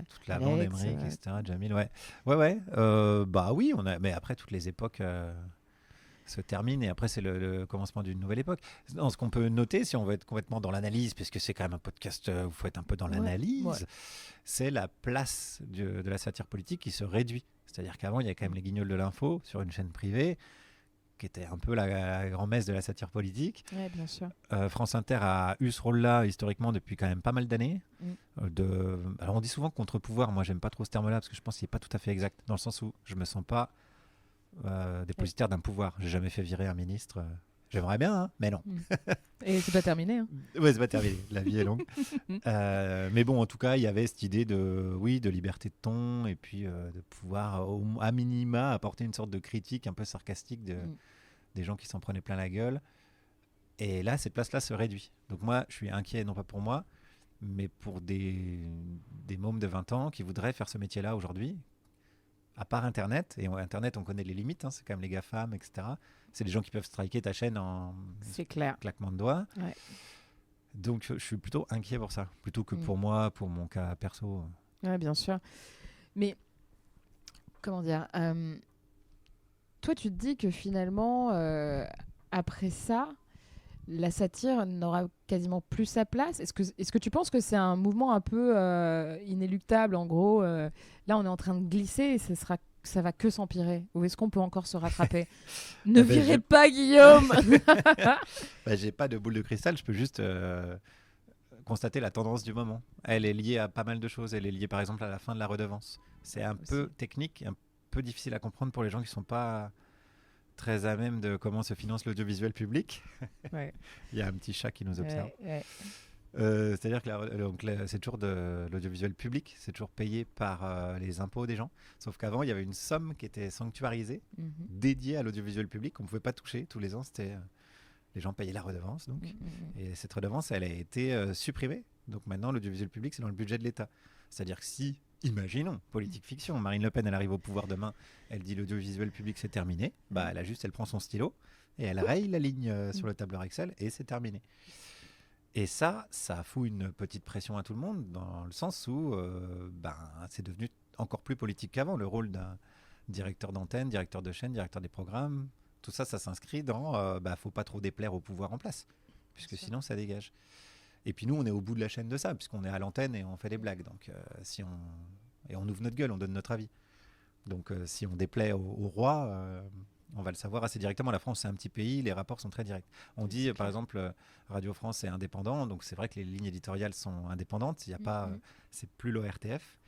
toute la bande, Emmerich, etc., Jamil, ouais, oui, mais après toutes les époques se terminent et après c'est le commencement d'une nouvelle époque. Non, ce qu'on peut noter, si on veut être complètement dans l'analyse, puisque c'est quand même un podcast où il faut être un peu dans l'analyse, c'est la place de la satire politique qui se réduit. C'est-à-dire qu'avant, il y avait quand même les guignols de l'info sur une chaîne privée qui était un peu la grand-messe de la satire politique. Ouais, bien sûr. France Inter a eu ce rôle-là historiquement depuis quand même pas mal d'années. Alors on dit souvent contre-pouvoir, moi j'aime pas trop ce terme-là parce que je pense qu'il n'est pas tout à fait exact, dans le sens où je me sens pas dépositaire d'un pouvoir. J'ai jamais fait virer un ministre. J'aimerais bien, hein, mais non. Et c'est pas terminé. Hein. Ouais, c'est pas terminé. La vie est longue. Mais bon, en tout cas, il y avait cette idée de liberté de ton et puis de pouvoir, à minima, apporter une sorte de critique un peu sarcastique des gens qui s'en prenaient plein la gueule. Et là, cette place-là se réduit. Donc moi, je suis inquiet, non pas pour moi, mais pour des mômes de 20 ans qui voudraient faire ce métier-là aujourd'hui. À part Internet, et Internet, on connaît les limites, hein, c'est quand même les GAFAM, etc. C'est des gens qui peuvent striker ta chaîne en claquement de doigts. Ouais. Donc, je suis plutôt inquiet pour ça, plutôt que pour moi, pour mon cas perso. Oui, bien sûr. Mais, comment dire toi, tu te dis que finalement, après ça, la satire n'aura quasiment plus sa place. Est-ce que tu penses que c'est un mouvement un peu inéluctable, en gros là, on est en train de glisser et ça va que s'empirer. Ou est-ce qu'on peut encore se rattraper? Ne virez pas Guillaume. J'ai pas de boule de cristal, je peux juste constater la tendance du moment. Elle est liée à pas mal de choses. Elle est liée par exemple à la fin de la redevance. C'est un peu technique, un peu difficile à comprendre pour les gens qui sont pas très à même de comment se finance l'audiovisuel public. Ouais. Il y a un petit chat qui nous observe. Ouais. C'est-à-dire que c'est toujours de l'audiovisuel public, c'est toujours payé par les impôts des gens. Sauf qu'avant, il y avait une somme qui était sanctuarisée, dédiée à l'audiovisuel public, qu'on ne pouvait pas toucher. Tous les ans, les gens payaient la redevance. Donc. Et cette redevance, elle a été supprimée. Donc maintenant, l'audiovisuel public, c'est dans le budget de l'État. C'est-à-dire que si, imaginons, politique fiction, Marine Le Pen, elle arrive au pouvoir demain, elle dit l'audiovisuel public, c'est terminé. Elle prend son stylo et elle raye la ligne sur le tableur Excel et c'est terminé. Et ça fout une petite pression à tout le monde dans le sens où c'est devenu encore plus politique qu'avant. Le rôle d'un directeur d'antenne, directeur de chaîne, directeur des programmes, tout ça, ça s'inscrit dans faut pas trop déplaire au pouvoir en place, puisque sinon ça dégage. Et puis nous, on est au bout de la chaîne de ça, puisqu'on est à l'antenne et on fait des blagues. Donc on ouvre notre gueule, on donne notre avis. Donc si on déplaît au roi, on va le savoir assez directement. La France, c'est un petit pays, les rapports sont très directs. On dit, par exemple, Radio France est indépendant, donc c'est vrai que les lignes éditoriales sont indépendantes. Il y a pas, c'est plus l'ORTF.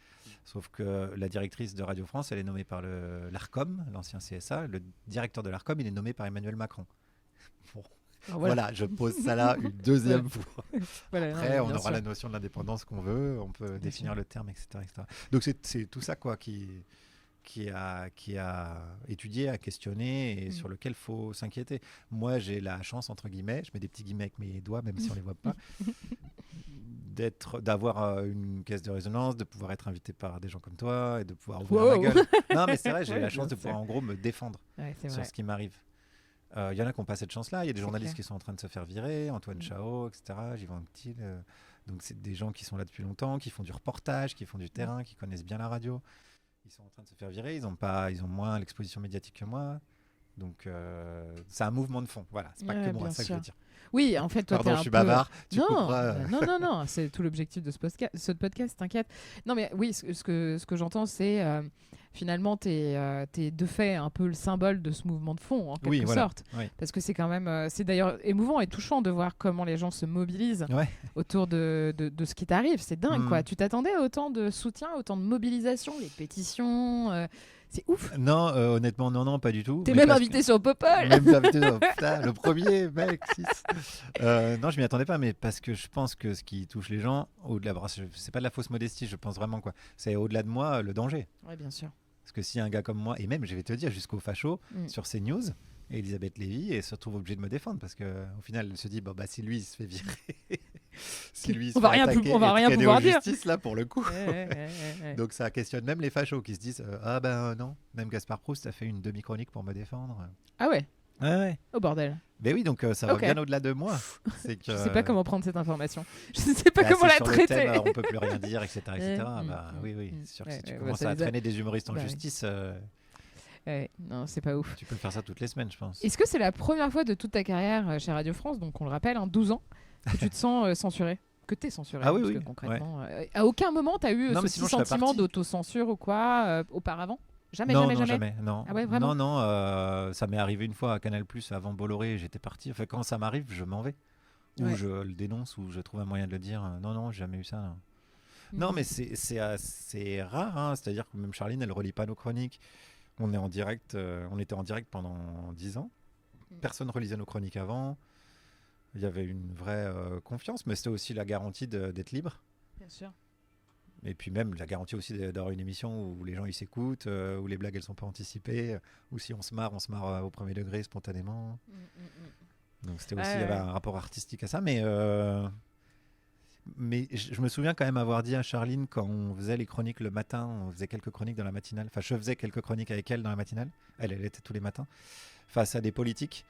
Sauf que la directrice de Radio France, elle est nommée par l'ARCOM, l'ancien CSA. Le directeur de l'ARCOM, il est nommé par Emmanuel Macron. Bon. Voilà, je pose ça là une deuxième fois. Après, on aura la notion de l'indépendance qu'on veut, on peut définir le terme, etc., etc. Donc c'est tout ça quoi qui a étudié, a questionné et sur lequel il faut s'inquiéter. Moi, j'ai la chance, entre guillemets, je mets des petits guillemets avec mes doigts, même si on ne les voit pas, d'avoir une caisse de résonance, de pouvoir être invité par des gens comme toi et de pouvoir ouvrir ma gueule. Non, mais c'est vrai, j'ai la chance de pouvoir en gros me défendre sur ce qui m'arrive. Il y en a qui n'ont pas cette chance-là. Il y a des journalistes qui sont en train de se faire virer, Antoine Chao, etc., Yvan Anctil. Donc, c'est des gens qui sont là depuis longtemps, qui font du reportage, qui font du terrain, qui connaissent bien la radio. Ils sont en train de se faire virer. Ils ont moins l'exposition médiatique que moi. Donc, c'est un mouvement de fond. Voilà, c'est pas que moi, c'est ça que je veux dire. Oui, en fait, toi, pardon, je suis bavard. Non, c'est tout l'objectif de ce podcast, t'inquiète. Non, mais oui, ce que j'entends, c'est finalement, t'es de fait un peu le symbole de ce mouvement de fond, en quelque sorte. Oui. Parce que c'est quand même, c'est d'ailleurs émouvant et touchant de voir comment les gens se mobilisent autour de ce qui t'arrive. C'est dingue, quoi. Tu t'attendais à autant de soutien, autant de mobilisation, les pétitions c'est ouf. Non, honnêtement, non, pas du tout. T'es même invité sur Popol. Même invité sur putain, le premier, mec, 6. Non, je m'y attendais pas, mais parce que je pense que ce qui touche les gens, au-delà, c'est pas de la fausse modestie, je pense vraiment quoi. C'est au-delà de moi le danger. Oui, bien sûr. Parce que si un gars comme moi, et même, je vais te dire, jusqu'au facho sur CNews, et Elisabeth Lévy, et se retrouve obligée de me défendre parce qu'au final, elle se dit, si lui, il se fait virer, si lui, il se fait attaquer, on va rien pouvoir dire. Justice, là, pour le coup. Donc, ça questionne même les fachos qui se disent, non, même Gaspard Proust a fait une demi-chronique pour me défendre. Ah ouais. Ouais. Oh bordel. Ben oui, donc ça va bien au-delà de moi. C'est que, je sais pas comment prendre cette information. Je sais pas comment la traiter. Thème, on peut plus rien dire, etc. Oui. C'est sûr que si tu commences à traîner des humoristes en justice... non, c'est pas ouf. Tu peux faire ça toutes les semaines, je pense. Est-ce que c'est la première fois de toute ta carrière chez Radio France, donc on le rappelle, 12 ans, que tu te sens censuré? Que t'es censuré? Ah oui, concrètement, à aucun moment t'as eu ce petit sentiment d'autocensure ou quoi auparavant? Jamais. Non. Ah ouais, vraiment? Non, ça m'est arrivé une fois à Canal+, avant Bolloré, j'étais parti. Enfin, quand ça m'arrive, je m'en vais. Ou je le dénonce, ou je trouve un moyen de le dire. Non, j'ai jamais eu ça. Non, mais c'est assez rare. Hein. C'est-à-dire que même Charline, elle relit pas nos chroniques. On est en direct. On était en direct pendant 10 ans. Personne relisait nos chroniques avant. Il y avait une vraie confiance, mais c'était aussi la garantie d'être libre. Bien sûr. Et puis même la garantie aussi d'avoir une émission où les gens ils s'écoutent, où les blagues elles sont pas anticipées, où si on se marre au premier degré spontanément. Donc c'était aussi, il y avait un rapport artistique à ça, mais je me souviens quand même avoir dit à Charline, quand on faisait les chroniques le matin, on faisait quelques chroniques dans la matinale, enfin je faisais quelques chroniques avec elle dans la matinale, elle était tous les matins, face à des politiques,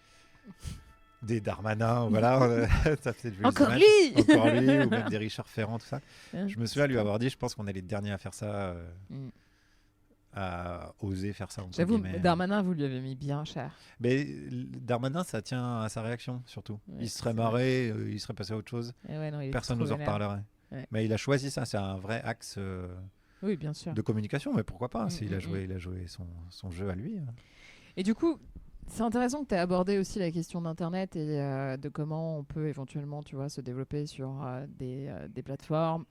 des Darmanin, voilà, ça fait encore lui, ou même des Richard Ferrand, tout ça. Je me souviens lui avoir dit, je pense qu'on est les derniers à faire ça, à oser faire ça. J'avoue, Darmanin, vous lui avez mis bien cher. Mais Darmanin, ça tient à sa réaction, surtout. Ouais, il serait marré, il serait passé à autre chose. Personne nous en reparlerait. Ouais. Mais il a choisi ça, c'est un vrai axe oui, bien sûr. de communication, mais pourquoi pas, il a joué son jeu à lui. Et du coup, c'est intéressant que tu aies abordé aussi la question d'Internet et de comment on peut éventuellement, tu vois, se développer sur des plateformes.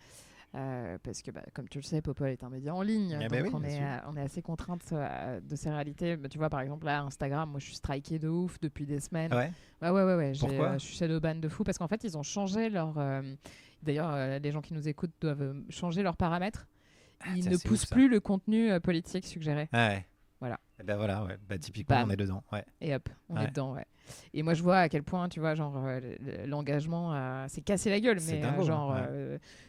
Parce que, comme tu le sais, Popol est un média en ligne, donc on est assez contrainte de ces réalités. Tu vois, par exemple, là, Instagram, moi, je suis strikée de ouf depuis des semaines. Ouais. Pourquoi je suis shadowban de fou parce qu'en fait, ils ont changé leur... D'ailleurs, les gens qui nous écoutent doivent changer leurs paramètres. Ils ne poussent plus le contenu politique suggéré. Voilà. Et ben voilà, typiquement, on est dedans. Et hop, on est dedans, Et moi, je vois à quel point, tu vois, genre, l'engagement s'est cassé la gueule, mais dingo,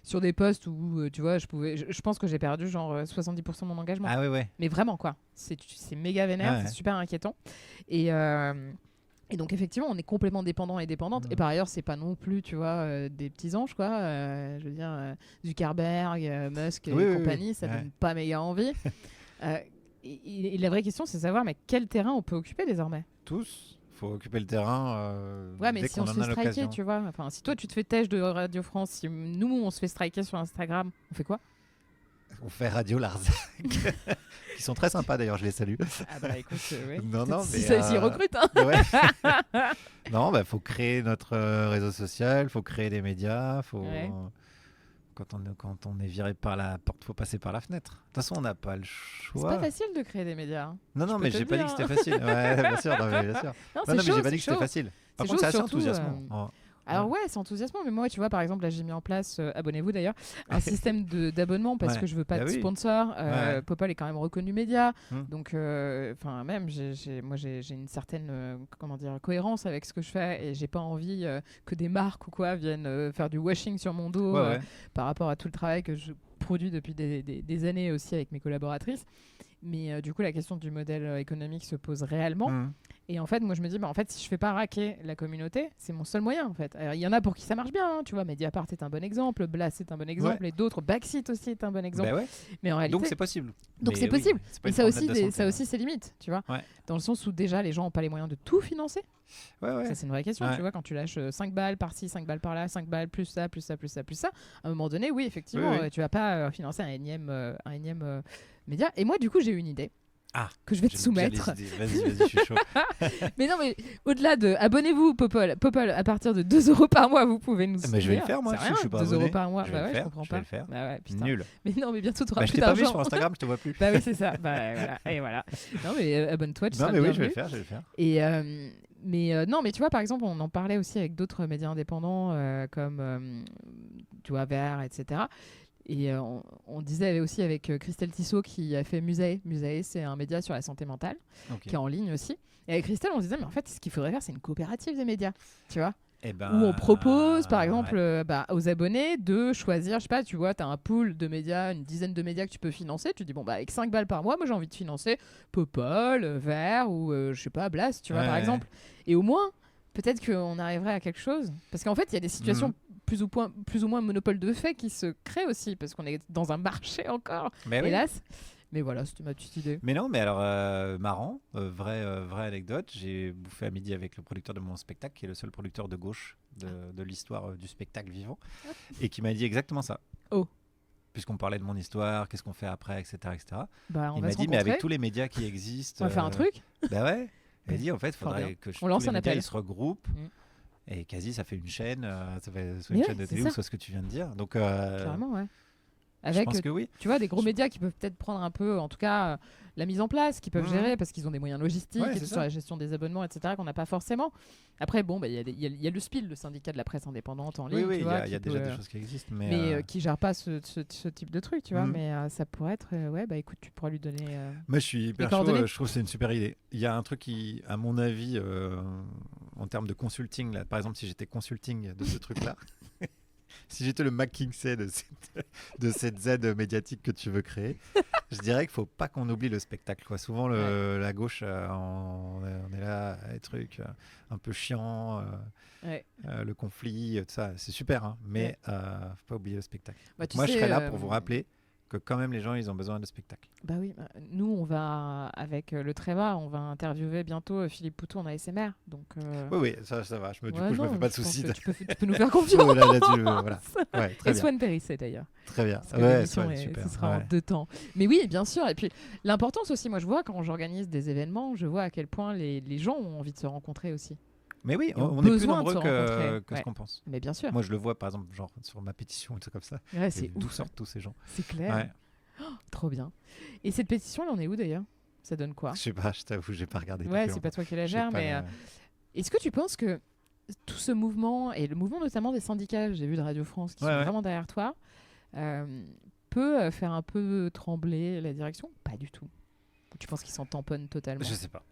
sur des posts où, tu vois, je pense que j'ai perdu genre 70% de mon engagement. Ah ouais. Mais vraiment, quoi. C'est méga vénère, c'est super inquiétant. Et donc, effectivement, on est complètement dépendant et dépendante. Et par ailleurs, c'est pas non plus, tu vois, des petits anges, quoi. Je veux dire, Zuckerberg, Musk et compagnie, ça donne pas méga envie. Et la vraie question, c'est de savoir, mais quel terrain on peut occuper désormais ? Tous. Il faut occuper le terrain mais dès si qu'on on se en fait a striker, l'occasion. tu vois. Enfin, si toi, tu te fais têche de Radio France, si nous, on se fait striker sur Instagram, on fait quoi ? On fait Radio Larzac. Ils sont très sympas d'ailleurs, je les salue. Ah bah écoute, ouais. Non, mais s'y recrutent, hein. Non, faut créer notre réseau social, faut créer des médias, Quand on est viré par la porte, faut passer par la fenêtre. De toute façon, on n'a pas le choix. C'est pas facile de créer des médias. Hein. Non, mais j'ai pas dit que c'était facile. Ouais, bien sûr. Non, mais j'ai pas dit que c'était facile. Par contre, c'est assez enthousiasmant. Alors c'est enthousiasmant, mais moi, tu vois, par exemple, là, j'ai mis en place, abonnez-vous d'ailleurs, un système d'abonnement parce que je veux pas de sponsor. Popol est quand même reconnu média, donc, même, j'ai une certaine, cohérence avec ce que je fais et j'ai pas envie que des marques ou quoi viennent faire du washing sur mon dos par rapport à tout le travail que je produis depuis des années aussi avec mes collaboratrices. Mais du coup, la question du modèle économique se pose réellement. Et en fait, moi, je me dis, si je fais pas raquer la communauté, c'est mon seul moyen, en fait. Alors, il y en a pour qui ça marche bien, hein, tu vois. Mediapart est un bon exemple, Blast est un bon exemple, et d'autres, Backseat aussi est un bon exemple. Mais en réalité... Donc, c'est possible. C'est possible. Mais ça aussi, ses limites, tu vois. Dans le sens où, déjà, les gens n'ont pas les moyens de tout financer. Ça, c'est une vraie question, tu vois. Quand tu lâches 5 balles par-ci, 5 balles par-là, 5 balles, plus ça, à un moment donné, oui, effectivement, tu vas pas financer un énième média. Et moi, du coup, j'ai une idée. Que je vais te soumettre. Vas-y, je suis chaud. Mais au-delà de abonnez-vous Popol, à partir de 2 € par mois, vous pouvez nous soutenir. Mais je vais le faire, moi, je suis pas 2 abonné. € par mois, je comprends pas. Je vais le faire. Nul. Mais non, mais bientôt tu auras je plus t'ai pas d'argent. vu sur Instagram, je te vois plus. Bah oui, c'est ça. Voilà. Et voilà. Non, mais abonne-toi, tu seras oui, bienvenu. je vais le faire. Et mais tu vois, par exemple, on en parlait aussi avec d'autres médias indépendants comme tu vois, Vert, etc. Et on disait aussi avec Christelle Tissot qui a fait Musae. Musae, c'est un média sur la santé mentale qui est en ligne aussi. Et avec Christelle, on se disait, mais en fait, ce qu'il faudrait faire, c'est une coopérative des médias, tu vois. Où on propose, par exemple, aux abonnés de choisir, je sais pas, tu vois, tu as un pool de médias, une dizaine de médias que tu peux financer. Tu dis, avec 5 balles par mois, moi, j'ai envie de financer Popol, Vert ou, je sais pas, Blast, tu vois, par exemple. Et au moins, peut-être qu'on arriverait à quelque chose. Parce qu'en fait, il y a des situations plus ou moins monopole de fait qui se créent aussi, parce qu'on est dans un marché encore, hélas. Mais voilà, c'était ma petite idée. Mais non, mais alors, marrant, vraie anecdote, j'ai bouffé à midi avec le producteur de mon spectacle, qui est le seul producteur de gauche de l'histoire du spectacle vivant, et qui m'a dit exactement ça. puisqu'on parlait de mon histoire, qu'est-ce qu'on fait après, etc. Bah, il m'a dit, mais avec tous les médias qui existent... On va faire un truc. Bah ouais. Il m'a dit, en fait, il faudrait que tous les médias ils se regroupent. Et quasi, ça fait une chaîne, ça fait soit une chaîne de télé ou soit ce que tu viens de dire. Donc, clairement, ouais. Avec, je pense que oui. Tu vois, des gros médias qui peuvent peut-être prendre un peu, en tout cas, la mise en place, qui peuvent gérer parce qu'ils ont des moyens logistiques et sur la gestion des abonnements, etc., qu'on n'a pas forcément. Après, bon, il y a le SPIL, le syndicat de la presse indépendante en ligne. Oui, il y a déjà des choses qui existent. Mais qui ne gère pas ce type de truc, tu vois. Mais ça pourrait être, écoute, tu pourras lui donner. Moi, je suis hyper chaud, je trouve que c'est une super idée. Il y a un truc qui, à mon avis, en termes de consulting, là, par exemple, si j'étais consulting de ce truc-là, si j'étais le McKinsey de cette Z médiatique que tu veux créer, je dirais qu'il ne faut pas qu'on oublie le spectacle, quoi. Souvent, la gauche, on est là, les trucs un peu chiants, le conflit, tout ça, c'est super, hein, mais il ne faut pas oublier le spectacle. Moi, je serais là pour vous rappeler que quand même les gens ils ont besoin de spectacle. Bah oui, nous on va avec le Tréva, on va interviewer bientôt Philippe Poutou en ASMR, donc. Oui, ça va. Je me fais pas de soucis. Tu peux nous faire confiance. Voilà. Ouais, très et bien. Swan Périssé d'ailleurs. Très bien. Super. Ce sera en 2 temps. Mais oui, bien sûr. Et puis l'importance aussi, moi je vois quand j'organise des événements, je vois à quel point les gens ont envie de se rencontrer aussi. Mais oui, on est plus nombreux que ce qu'on pense. Mais bien sûr. Moi, je le vois, par exemple, genre sur ma pétition et tout comme ça. Ouais, c'est d'où sortent tous ces gens. C'est clair. Ouais. Oh, trop bien. Et cette pétition, elle en est où d'ailleurs ? Ça donne quoi ? Je sais pas, je t'avoue, j'ai pas regardé. Ouais, c'est pas toi qui la gère, mais est-ce que tu penses que tout ce mouvement, et le mouvement notamment des syndicats, j'ai vu de Radio France, qui sont vraiment derrière toi, peut faire un peu trembler la direction ? Pas du tout. Tu penses qu'ils s'en tamponnent totalement ? Je sais pas.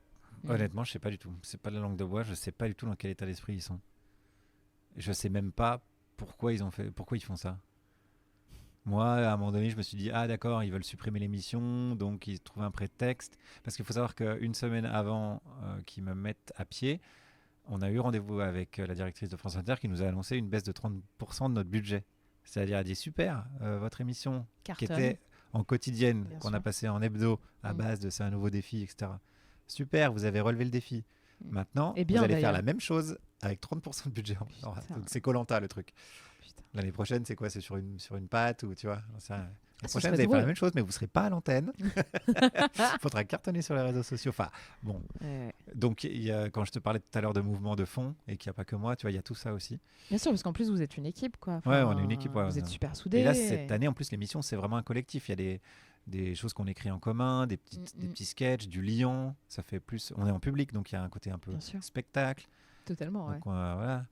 Honnêtement, je sais pas du tout. C'est pas de la langue de bois. Je sais pas du tout dans quel état d'esprit ils sont. Je sais même pas pourquoi ils font ça. Moi, à un moment donné, je me suis dit d'accord, ils veulent supprimer l'émission, donc ils trouvent un prétexte. Parce qu'il faut savoir qu'une semaine avant qu'ils me mettent à pied, on a eu rendez-vous avec la directrice de France Inter qui nous a annoncé une baisse de 30% de notre budget. C'est-à-dire, elle dit super, votre émission Carton. Qui était en quotidienne, qu'on a passée en hebdo à base de c'est un nouveau défi, etc. Super, vous avez relevé le défi. Maintenant, vous allez faire la même chose avec 30% de budget. Donc c'est Koh-Lanta le truc. L'année prochaine, c'est quoi ? C'est sur une patte ou tu vois l'année prochaine, vous allez faire la même chose, mais vous ne serez pas à l'antenne. Il faudra cartonner sur les réseaux sociaux. Enfin, bon. Donc, quand je te parlais tout à l'heure de mouvement de fond et qu'il n'y a pas que moi, tu vois, il y a tout ça aussi. Bien sûr, parce qu'en plus, vous êtes une équipe, quoi. Enfin, on est une équipe. Vous êtes super soudés. Et là, cette année, en plus, l'émission, c'est vraiment un collectif. Il y a des choses qu'on écrit en commun, des petits sketchs, du lion. Ça fait plus. On est en public, donc il y a un côté un peu spectacle. Totalement, donc, voilà.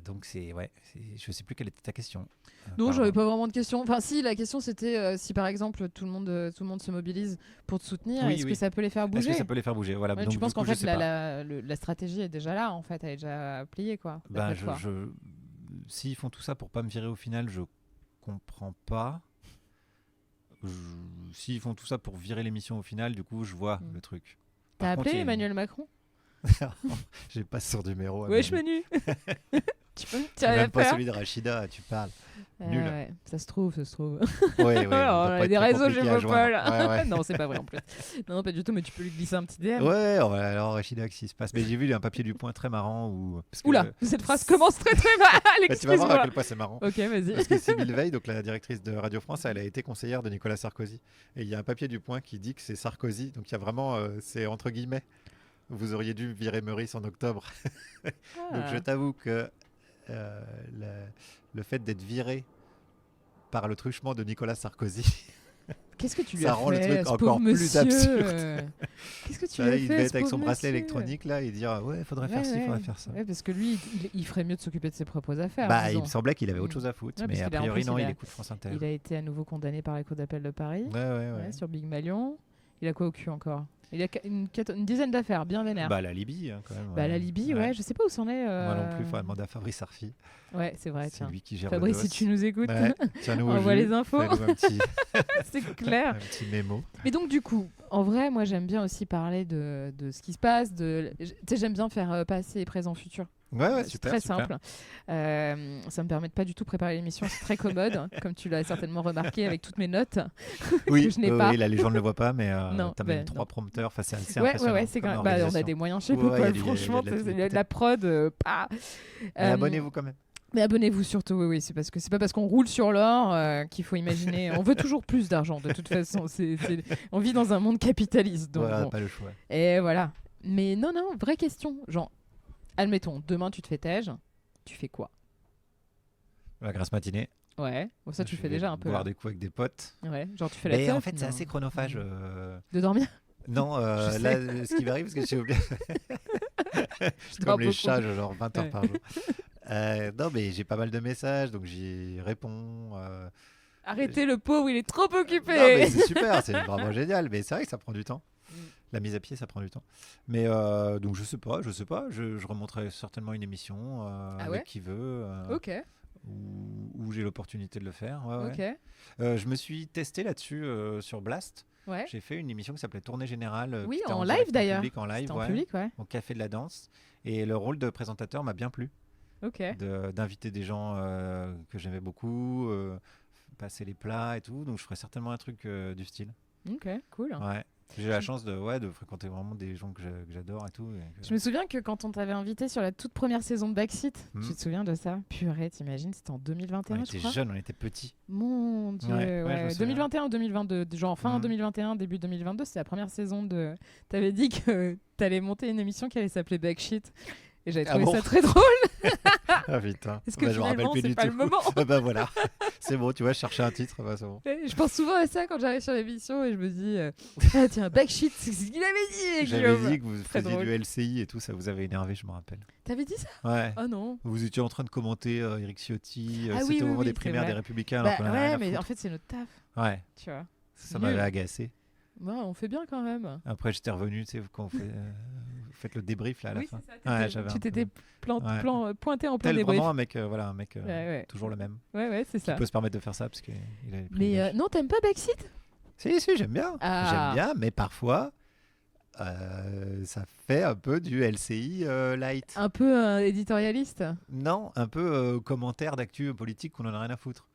Donc je sais plus quelle était ta question. Non, j'avais pas vraiment de question. Enfin, si la question c'était si par exemple tout le monde se mobilise pour te soutenir, est-ce que ça peut les faire bouger ? Est-ce que ça peut les faire bouger ? Voilà. Donc, tu penses qu'en fait la stratégie est déjà là, en fait, elle est déjà pliée, quoi. S'ils font tout ça pour pas me virer au final, je comprends pas. S'ils font tout ça pour virer l'émission au final, du coup, je vois le truc. T'as appelé Emmanuel Macron ? J'ai pas sur numéro. Wesh Manu. Tu même pas celui de Rachida, tu parles. Nul. Ça se trouve. Oui. On a des réseaux chez Mopol. Non, c'est pas vrai en plus. Non, pas du tout, mais tu peux lui glisser un petit DM. Ouais, alors Rachida, qu'est-ce qui se passe ? Mais j'ai vu, il y a un papier du Point très marrant. Oula, cette phrase commence très très mal. Tu vas voir à quel point c'est marrant. Ok, vas-y. Parce que Sybille Veil, donc la directrice de Radio France, elle a été conseillère de Nicolas Sarkozy. Et il y a un papier du Point qui dit que c'est Sarkozy. Donc il y a vraiment, c'est entre guillemets. Vous auriez dû virer Meurice en octobre. Donc je t'avoue que le fait d'être viré par le truchement de Nicolas Sarkozy, qu'est-ce que tu lui as fait, ça rend le truc encore plus absurde. Qu'est-ce que tu lui as fait, il devait être avec son bracelet électronique là et dire il faudrait faire ci, il faudrait faire ça. Ouais, parce que lui, il ferait mieux de s'occuper de ses propres affaires. Il me semblait qu'il avait autre chose à foutre, mais a priori non, il écoute France Inter. Il a été à nouveau condamné par la Cour d'appel de Paris. Sur Big Malion. Il a quoi au cul encore ? Il a une dizaine d'affaires bien vénères. La Libye, quand même. La Libye, je sais pas où c'en est. Moi non plus, il faudrait demander à Fabrice Arfi. Ouais, c'est vrai. C'est lui qui gère Fabrice, si tu nous écoutes, envoie les infos. C'est clair. Un petit mémo. Mais donc, du coup, en vrai, moi, j'aime bien aussi parler de ce qui se passe. J'aime bien faire passé, présent, futur. Ouais, c'est super. Très simple. Ça me permet de pas du tout préparer l'émission. C'est très commode, comme tu l'as certainement remarqué avec toutes mes notes. Oui, que je n'ai pas. Oui, là, les gens ne le voient pas, mais t'as même 3 prompteurs. Enfin, c'est assez impressionnant. Ouais, c'est on a des moyens chez Popol. Franchement, la prod. Abonnez-vous quand même. Mais abonnez-vous surtout, oui, c'est pas parce qu'on roule sur l'or qu'il faut imaginer. On veut toujours plus d'argent, de toute façon. On vit dans un monde capitaliste. Donc voilà, pas le choix. Et voilà. Mais non, vraie question. Genre, admettons, demain tu te fais tège, tu fais quoi? La grasse matinée. Ouais, bon, ça tu le fais déjà un peu. Boire des coups avec des potes. Ouais, genre tu fais la teuf. En fait, c'est assez chronophage. De dormir? Non, là, ce qui m'arrive, parce que j'ai oublié. Je comme les chats, genre 20 heures par jour. Non, mais j'ai pas mal de messages, donc j'y réponds. Arrêtez le pauvre, il est trop occupé. Non, mais c'est super, c'est vraiment génial. Mais c'est vrai que ça prend du temps. La mise à pied, ça prend du temps. Mais donc, je sais pas. Je remonterai certainement une émission avec qui veut. Ok. Où j'ai l'opportunité de le faire. Ok. Je me suis testé là-dessus sur Blast. Ouais. J'ai fait une émission qui s'appelait Tournée Générale. Oui, en live d'ailleurs. En live, en public, ouais. Au Café de la Danse. Et le rôle de présentateur m'a bien plu. Ok. D'inviter des gens que j'aimais beaucoup, passer les plats et tout. Donc je ferai certainement un truc du style. Ok, cool. Ouais. J'ai la chance de fréquenter vraiment des gens que j'adore et tout. Je me souviens que quand on t'avait invité sur la toute première saison de Backseat, tu te souviens de ça? Purée, t'imagines, c'était en 2021, on était jeunes, on était petits. Mon Dieu, ouais. 2021 ou 2022, genre fin 2021, début 2022, c'était la première saison de... T'avais dit que t'allais monter une émission qui allait s'appeler Backseat. Et j'avais trouvé ça très drôle. Ah putain. Est-ce que finalement, c'est pas le moment? Bah voilà. C'est bon, tu vois, je cherchais un titre, c'est bon. Je pense souvent à ça quand j'arrive sur l'émission et je me dis ah tiens, Backseat, c'est ce qu'il avait dit. J'avais dit que vous faisiez du LCI et tout, ça vous avait énervé, je me rappelle. T'avais dit ça? Ouais. Oh non. Vous étiez en train de commenter Eric Ciotti, c'était au moment des primaires des Républicains. Ouais, mais en fait, c'est notre taf. Ouais. Tu vois. Ça m'avait agacé. Ouais, on fait bien quand même. Après, j'étais revenu, tu sais, quand vous faites le débrief là à la fin. Ouais, tu t'étais pointé en plein débrief. Vraiment un mec, toujours le même. Ouais, c'est ça. Qui peut se permettre de faire ça parce qu'il a. Mais non, t'aimes pas Backseat? Si, j'aime bien. J'aime bien, mais parfois. Ça fait un peu du LCI light. Un peu éditorialiste? Non, un peu commentaire d'actu politique qu'on en a rien à foutre.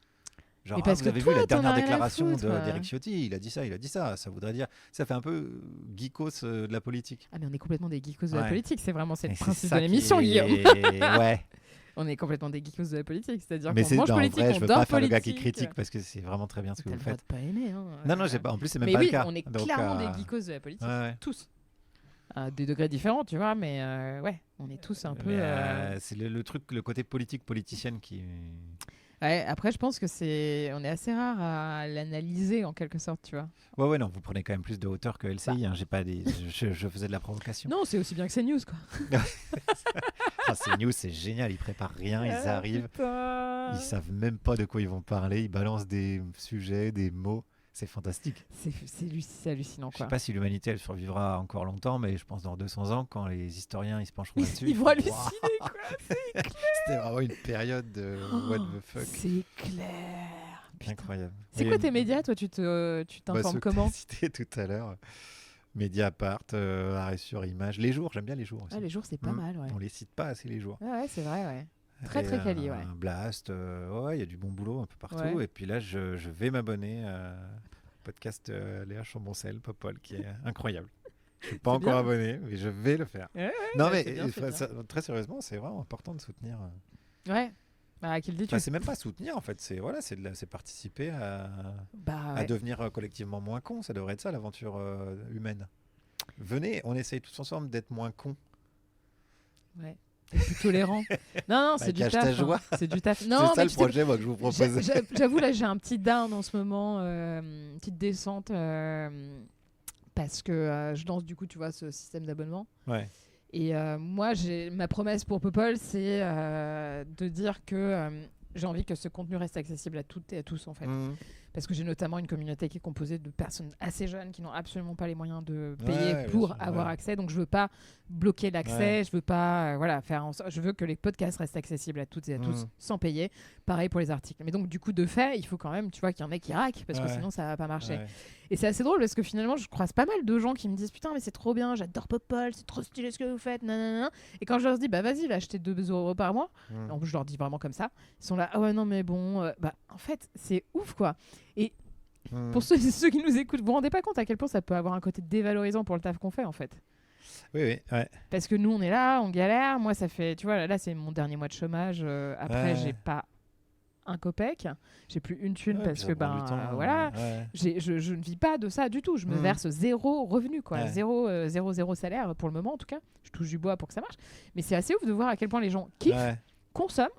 Genre, parce vous avez que toi, vu la dernière déclaration foutre, d'Eric Ciotti, il a dit ça. Ça voudrait dire, ça fait un peu geekos de la politique. Ah mais on est complètement des geekos de la politique, c'est vraiment le principe de l'émission, Guillaume. Ouais. On est complètement des geekos de la politique, c'est-à-dire qu'on mange politique, vrai, on je veux dort pas faire politique. le gars qui critique parce que c'est vraiment très bien ce que vous faites. T'as le droit de pas aimer. Non, j'ai pas. En plus, c'est même pas le cas. Mais oui, on est clairement des geekos de la politique, tous. À des degrés différents, tu vois, mais ouais, on est tous un peu. C'est le truc, le côté politique politicienne qui. Ouais, après, je pense que on est assez rare à l'analyser en quelque sorte, tu vois. Ouais, non, vous prenez quand même plus de hauteur que LCI. J'ai pas je faisais de la provocation. Non, c'est aussi bien que CNews, quoi. CNews, c'est génial. Ils préparent rien, ils arrivent. Putain. Ils savent même pas de quoi ils vont parler. Ils balancent des sujets, des mots. C'est fantastique. C'est hallucinant, quoi. Je sais pas si l'humanité elle survivra encore longtemps, mais je pense dans 200 ans, quand les historiens ils se pencheront là-dessus, ils vont halluciner, quoi. C'est clair. C'était vraiment une période de what the fuck. C'est clair. Putain. Incroyable. C'est quoi tes médias, toi? Tu t'informes comment? Ceux que t'as cités tout à l'heure. Mediapart, Arrêt sur Image. Les Jours, j'aime bien Les Jours aussi. Les Jours, c'est pas mal, ouais. On les cite pas assez, Les Jours. Ouais, c'est vrai, ouais. Très quali, ouais. Blast, il y a du bon boulot un peu partout. Ouais. Et puis là, je vais m'abonner à podcast Léa Chamboncel, Popol, qui est incroyable. Je suis pas encore abonné, mais je vais le faire. Non, mais très sérieusement, c'est vraiment important de soutenir. Ouais. À qui le dis-tu? C'est même pas soutenir en fait, c'est participer à devenir collectivement moins con. Ça devrait être ça l'aventure humaine. Venez, on essaye tous ensemble d'être moins cons. Ouais. Et plus tolérant. Non, c'est du taf. C'est du taf. Non, c'est ça le projet moi, que je vous propose. J'avoue, là, j'ai un petit down en ce moment, une petite descente, parce que je lance du coup, tu vois, ce système d'abonnement. Ouais. Et moi, ma promesse pour Popol, c'est de dire que j'ai envie que ce contenu reste accessible à toutes et à tous, en fait. Parce que j'ai notamment une communauté qui est composée de personnes assez jeunes qui n'ont absolument pas les moyens de payer pour avoir accès. Donc, je veux pas bloquer l'accès. Je veux pas je veux que les podcasts restent accessibles à toutes et à tous sans payer. Pareil pour les articles. Mais donc, du coup, de fait, il faut quand même, tu vois, qu'il y en ait qui raquent parce que sinon, ça va pas marcher. Et c'est assez drôle parce que finalement, je croise pas mal de gens qui me disent putain, mais c'est trop bien, j'adore Popol, c'est trop stylé ce que vous faites, nanana. Et quand je leur dis bah vas-y, va acheter 2 € par mois, en plus je leur dis vraiment comme ça, ils sont là ah ouais non mais bon, en fait c'est ouf quoi. Et pour ceux qui nous écoutent, vous vous rendez pas compte à quel point ça peut avoir un côté dévalorisant pour le taf qu'on fait en fait. Oui, ouais. Parce que nous, on est là, on galère. Moi, ça fait, tu vois, là, c'est mon dernier mois de chômage. Après, j'ai pas un copec, j'ai plus une thune parce que voilà, je ne vis pas de ça du tout. Je me verse 0 revenu, quoi, 0 salaire pour le moment en tout cas. Je touche du bois pour que ça marche, mais c'est assez ouf de voir à quel point les gens kiffent, consomment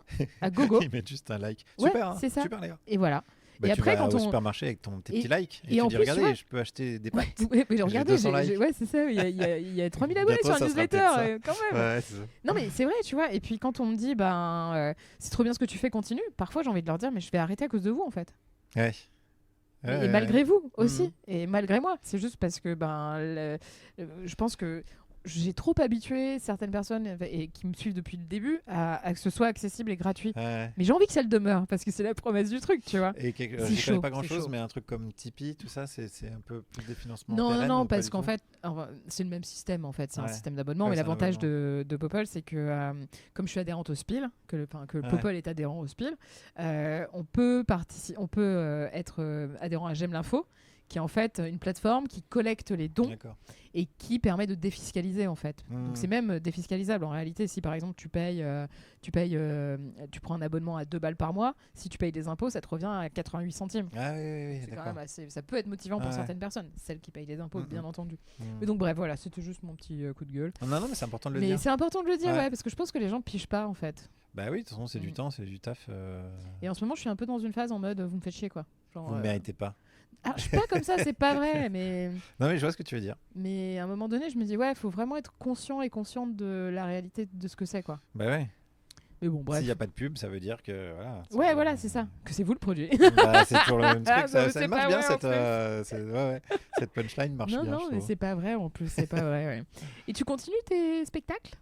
à gogo. Ils mettent juste un like. Super, c'est ça. Super les gars. Et voilà. Bah, et après, quand au supermarché avec tes petits likes et tu dis regardez, je peux acheter des pâtes. Mais regardez, c'est ça, il y a 3000 abonnés sur la newsletter quand même. Ouais, c'est ça. Non mais c'est vrai, tu vois. Et puis quand on me dit c'est trop bien ce que tu fais, continue. Parfois j'ai envie de leur dire mais je vais arrêter à cause de vous en fait. Ouais. Et malgré vous aussi, et malgré moi. C'est juste parce que je pense que j'ai trop habitué certaines personnes et qui me suivent depuis le début à que ce soit accessible et gratuit. Mais j'ai envie que ça le demeure parce que c'est la promesse du truc, tu vois. Et je connais pas grand chose, mais un truc comme Tipeee, tout ça, c'est un peu plus des financements. Non, parce qu'en fait, c'est le même système en fait. C'est un système d'abonnement. Mais l'avantage de Popol, c'est que comme je suis adhérente au SPIL, que Popol est adhérent au SPIL, on peut être adhérent à J'aime l'info, qui est en fait une plateforme qui collecte les dons et qui permet de défiscaliser en fait. Donc c'est même défiscalisable en réalité. Si par exemple tu prends un abonnement à 2 balles par mois, si tu payes des impôts, ça te revient à 88 centimes. C'est quand même ça peut être motivant pour certaines personnes, celles qui payent des impôts bien entendu. Mais donc bref, voilà, c'était juste mon petit coup de gueule. Non, mais c'est important de le dire. Mais c'est important de le dire, parce que je pense que les gens pigent pas en fait. Bah oui, de toute façon, c'est du temps, c'est du taf. Et en ce moment, je suis un peu dans une phase en mode vous me faites chier quoi. Vous ne méritez pas. Alors, je suis pas comme ça, c'est pas vrai, mais... Non, mais je vois ce que tu veux dire. Mais à un moment donné, je me dis, il faut vraiment être conscient et consciente de la réalité de ce que c'est, quoi. Bah ouais. Mais bon, bref. S'il n'y a pas de pub, ça veut dire que... Voilà, c'est ça. Que c'est vous le produit. C'est toujours le même truc. Ça marche bien, cette punchline marche bien. Non, mais c'est pas vrai, en plus, c'est pas vrai, Et tu continues tes spectacles ?